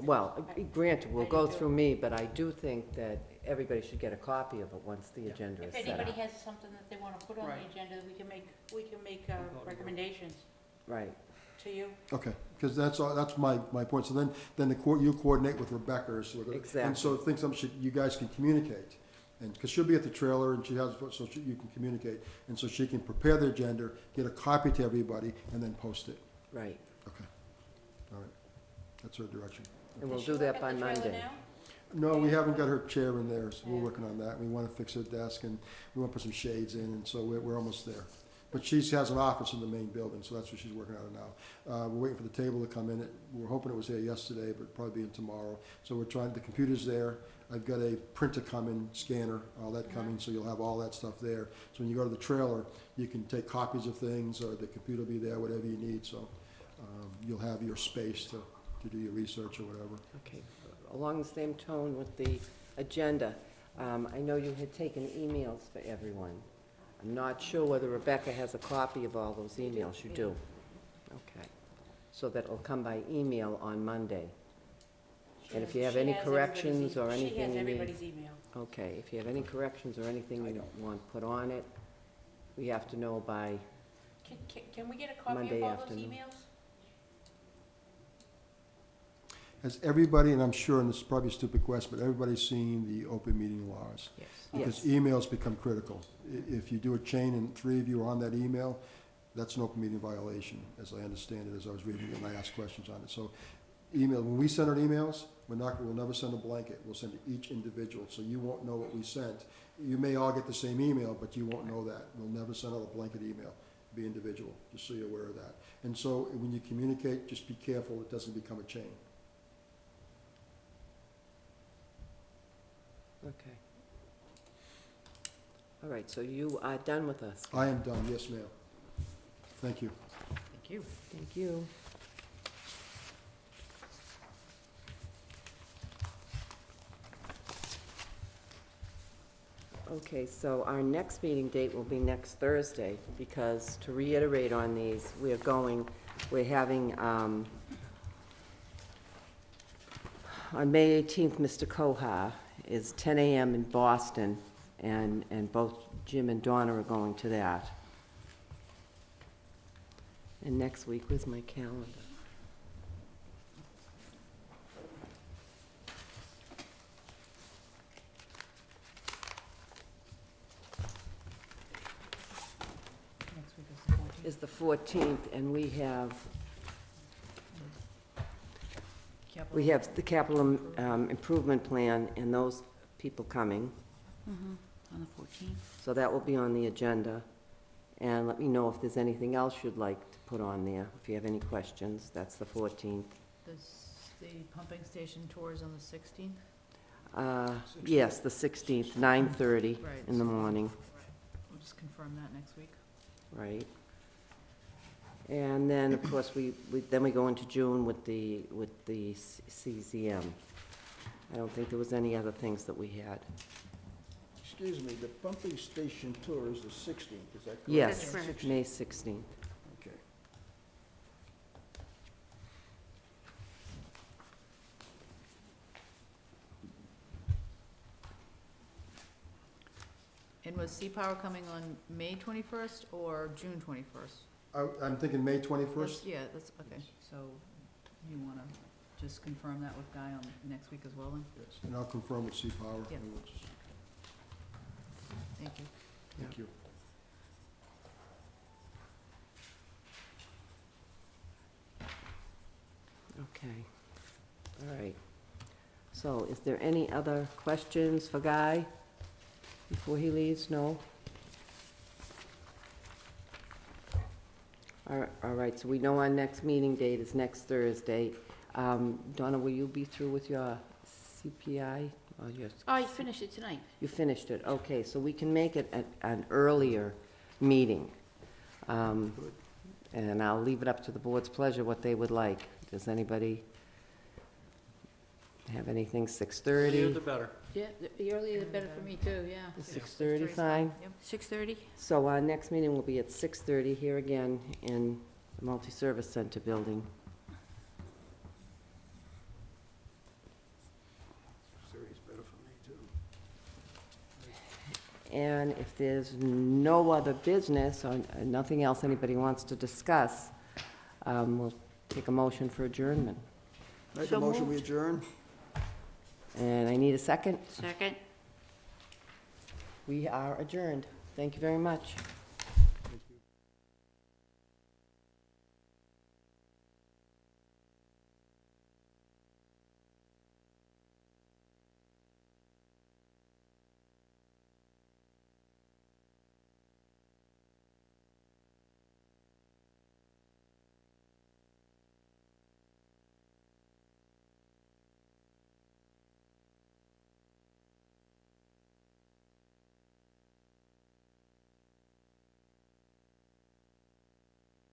Well, granted, we'll go through me, but I do think that everybody should get a copy of it once the agenda If is set anybody up. has something that they wanna put on Right. the agenda, we can make We'll go to recommendations Right, to you. Okay, because that's all, that's my point. So then you coordinate with Rebecca, so we're gonna. And Exactly. so things you guys can communicate. And, because she'll be at the trailer and she has, so you can communicate. And so she can prepare the agenda, get a copy to everybody, and then post it. right. Okay, all right. That's her direction. And we'll Does she do work that by at the trailer Monday. now? No, we haven't got her chair in there, so we're Yeah. working on that. We want to fix her desk and we want to put some shades in, and so we're almost there. But she has an office in the main building, so that's what she's working on now. We're waiting for the table to come in. We were hoping it was here yesterday, but it'll probably be in tomorrow. So we're trying, the computer's there. I've got a printer coming, scanner, all that coming, so you'll have all that stuff there. So when you go to the trailer, you can take copies of things, or the computer will be there, whatever you need, so you'll have your space to do your research or whatever. Okay, along the same tone with the agenda, I know you had taken emails for everyone. I'm not sure whether Rebecca has a copy of all those emails. You do? Okay. So that will come by email on Monday. And if you have any corrections or anything She has you need. everybody's email. Okay, if you have any corrections or anything you want put on it, we have to know by, Can we get a copy Monday of all those afternoon. emails? Has everybody, and I'm sure, and this is probably a stupid question, but everybody's seen the open meeting laws? yes. Because emails become critical. If you do a chain and 3 of you are on that email, that's an open meeting violation, as I understand it, as I was reading it and I asked questions on it. So email, when we send our emails, we'll never send a blanket. We'll send to each individual, so you won't know what we sent. You may all get the same email, but you won't know that. We'll never send out a blanket email. Be individual, just so you're aware of that. And so when you communicate, just be careful it doesn't become a chain. Okay. All right, so you are done with us? I am done, yes, ma'am. Thank you. Thank you. Thank you. Okay, so our next meeting date will be next Thursday, because to reiterate on these, we're having, on May 18th, Mr. Kohar is 10 a.m. in Boston, and both Jim and Donna are going to that. And next week, where's my calendar? Next week is the 14th. Is the 14th, and we have the capital improvement plan and those people coming, On the 14th. so that will be on the agenda. And let me know if there's anything else you'd like to put on there, if you have any questions. That's the 14th. The pumping station tours on the 16th? Yes, the 16th, 9:30 Right. in the morning, We'll just confirm that next week. right? And then, of course, then we go into June with the CZM. I don't think there was any other things that we had. Excuse me, the pumping station tour is the 16th, is that correct? Yes, That's correct. May 16th. Okay. And was Sea Power coming on May 21st or June 21st? I'm thinking May 21st. Yeah, that's, okay, so you want to just confirm that with Guy on next week as well then? Yes, and I'll confirm with Sea Power. Yeah. and we'll just- Thank you. Thank you. Okay, all right. So is there any other questions for Guy before he leaves? No? All right, so we know our next meeting date is next Thursday. Donna, will you be through with your CPI? Or your Oh, you finished it tonight. You finished it, okay, so we can make it an earlier meeting. And I'll leave it up to the board's pleasure what they would like. Does anybody have anything, Earlier 6:30? the better. Yeah, the earlier the better for me too, yeah. Is 6:30 fine? Yep. 6:30? So our next meeting will be at 6:30 here again in the Multi-Service Center building. 30 is better for me, too. And if there's no other business or nothing else anybody wants to discuss, we'll take a motion for adjournment. Make a So motion, we moved. adjourn? And I need a second. Second. We are adjourned. Thank you very much.